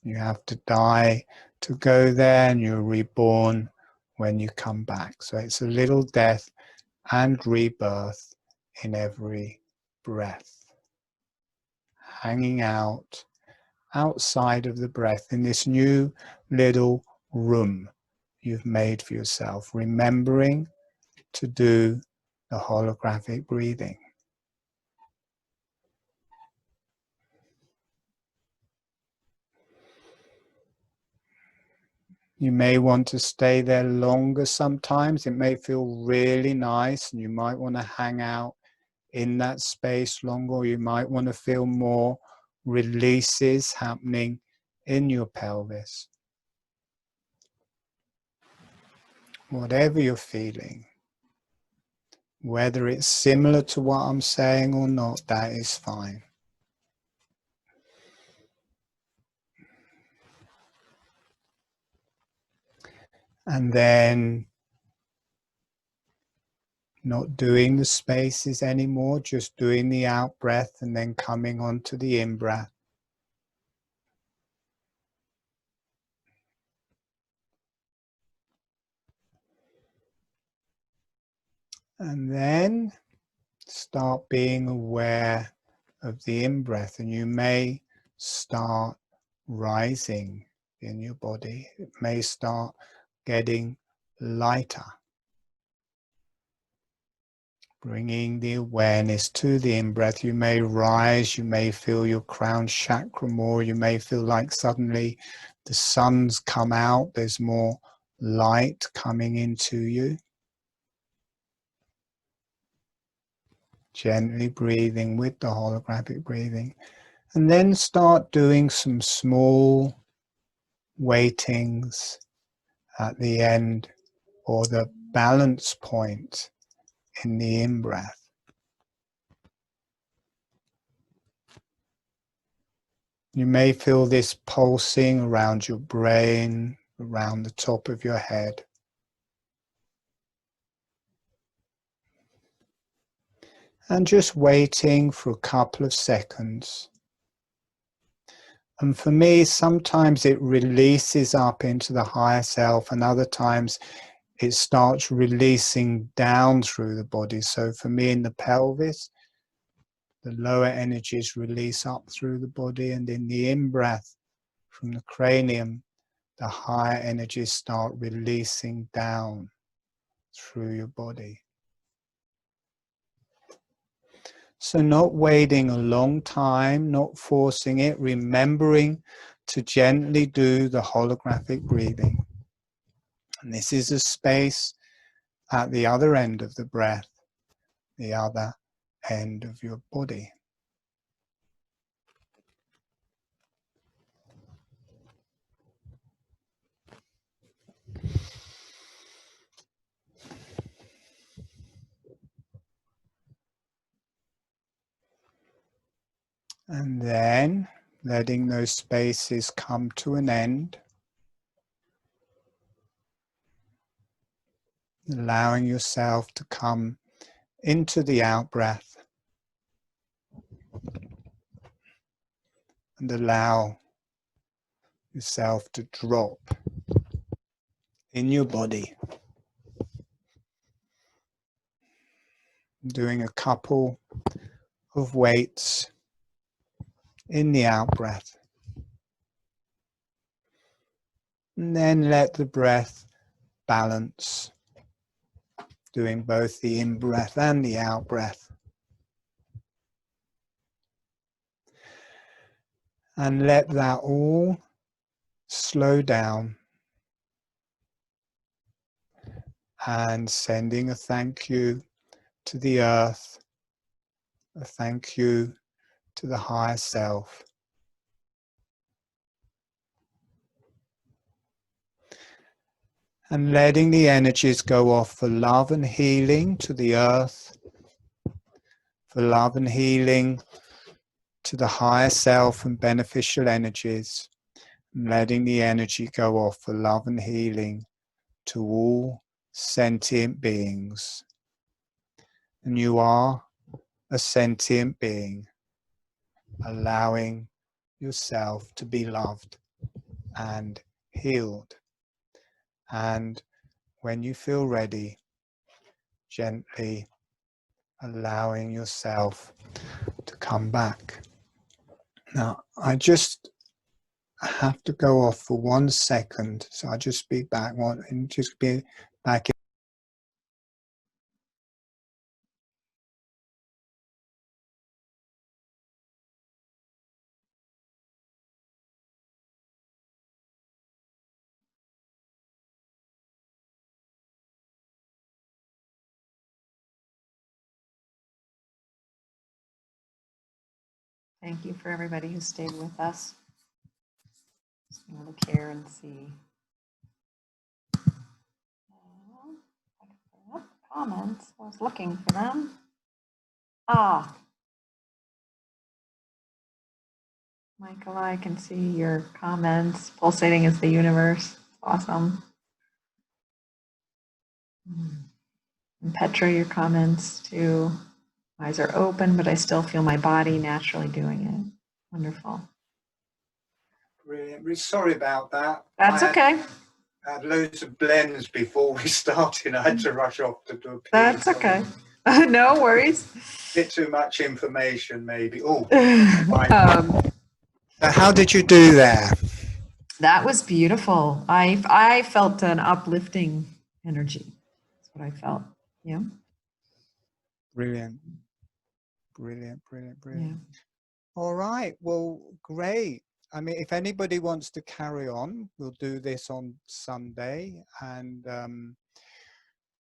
B: You have to die to go there, and you're reborn when you come back. So it's a little death and rebirth in every breath. Hanging out outside of the breath in this new little room you've made for yourself, remembering to do the holographic breathing. You may want to stay there longer sometimes. It may feel really nice, and you might want to hang out in that space longer, or you might want to feel more releases happening in your pelvis. Whatever you're feeling, whether it's similar to what I'm saying or not, that is fine. And then not doing the spaces anymore, just doing the out breath and then coming on to the in breath. And then start being aware of the in breath, and you may start rising in your body. It may start getting lighter. Bringing the awareness to the in-breath, you may rise, you may feel your crown chakra more, you may feel like suddenly the sun's come out, there's more light coming into you. Gently breathing with the holographic breathing. And then start doing some small waitings at the end, or the balance point in the in-breath. You may feel this pulsing around your brain, around the top of your head. And just waiting for a couple of seconds. And for me, sometimes it releases up into the higher self, and other times it starts releasing down through the body. So for me, in the pelvis, the lower energies release up through the body, and in the in-breath from the cranium, the higher energies start releasing down through your body. So not waiting a long time, not forcing it, remembering to gently do the holographic breathing. And this is a space at the other end of the breath, the other end of your body. And then letting those spaces come to an end, allowing yourself to come into the out-breath and allow yourself to drop in your body. Doing a couple of weights in the out-breath. And then let the breath balance, doing both the in-breath and the out-breath. And let that all slow down, and sending a thank you to the earth, a thank you to the higher self. And letting the energies go off for love and healing to the earth, for love and healing to the higher self and beneficial energies. And letting the energy go off for love and healing to all sentient beings. And you are a sentient being, allowing yourself to be loved and healed. And when you feel ready, gently allowing yourself to come back. Now, I just have to go off for 1 second, so I'll just be back and just be back.
A: Thank you for everybody who stayed with us. Just gonna look here and see. Comments. I was looking for them. Ah, Michael, I can see your comments. Pulsating is the universe. Awesome. And Petra, your comments too. Eyes are open, but I still feel my body naturally doing it. Wonderful.
B: Brilliant. Really sorry about that.
A: That's okay.
B: I had loads of blends before we started. I had to rush off to do a piece.
A: That's okay. No worries.
B: Bit too much information, maybe. Oh,
A: So
B: how did you do there?
A: that was beautiful. I felt an uplifting energy. That's what I felt. Yeah.
B: Brilliant. Brilliant, brilliant, brilliant.
A: Yeah.
B: All right. Well, great. I mean, if anybody wants to carry on, we'll do this on Sunday. And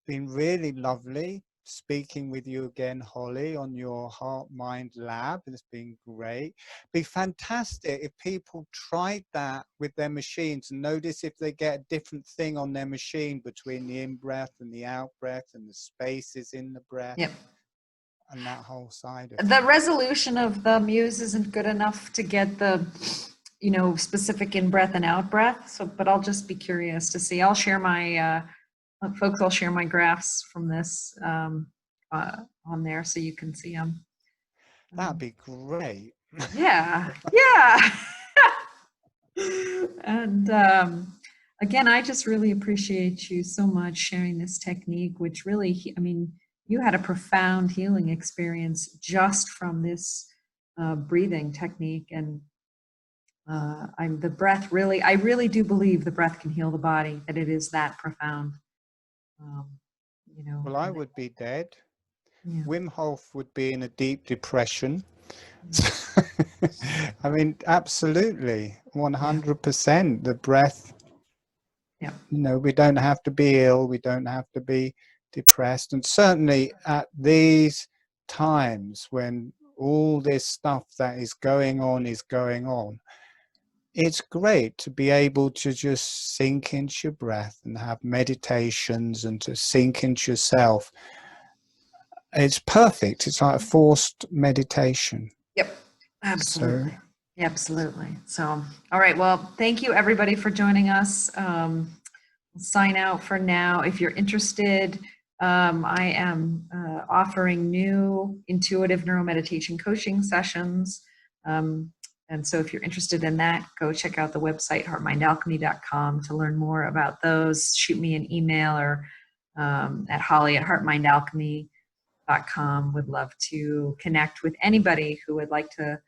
B: been really lovely speaking with you again, Holly, on your Heart Mind Lab. It's been great. Be fantastic if people tried that with their machines and notice if they get a different thing on their machine between the in-breath and the out-breath and the spaces in the breath.
A: Yep.
B: And that whole side of
A: The
B: it.
A: resolution of the muse isn't good enough to get the, you know, specific in-breath and out-breath. So, but I'll just be curious to see. I'll share my folks, I'll share my graphs from this on there so you can see them.
B: That'd be great.
A: Yeah, yeah. And again, I just really appreciate you so much sharing this technique, which really, I mean, you had a profound healing experience just from this breathing technique. And the breath really, I really do believe the breath can heal the body, that it is that profound. You know.
B: Well, I would be dead.
A: Yeah.
B: Wim Hof would be in a deep depression. I mean, absolutely, 100%. The breath,
A: Yeah.
B: you know, we don't have to be ill. We don't have to be depressed. And certainly at these times when all this stuff that is going on, it's great to be able to just sink into your breath and have meditations and to sink into yourself. It's perfect. It's like a forced meditation.
A: Yep, absolutely. Absolutely. So, all right. Well, thank you everybody for joining us. Sign out for now. If you're interested, I am offering new intuitive neuromeditation coaching sessions. And so if you're interested in that, go check out the website, heartmindalchemy.com, to learn more about those. Shoot me an email or at holly@heartmindalchemy.com. Would love to connect with anybody who would like to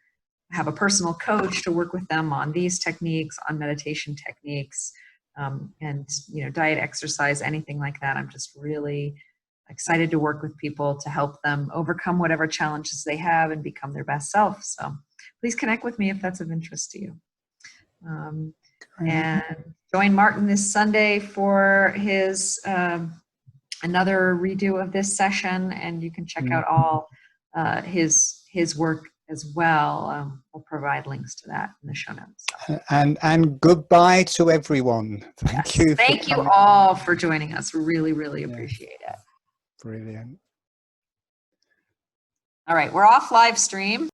A: have a personal coach to work with them on these techniques, on meditation techniques, and diet, exercise, anything like that. I'm just really excited to work with people to help them overcome whatever challenges they have and become their best self. So please connect with me if that's of interest to you. And join Martin this Sunday for his another redo of this session, and you can check out all his work as well. We'll provide links to that in the show notes.
B: And goodbye to everyone. Thank you.
A: Thank you all for joining us. Really, really appreciate it.
B: Brilliant.
A: All right, we're off live stream.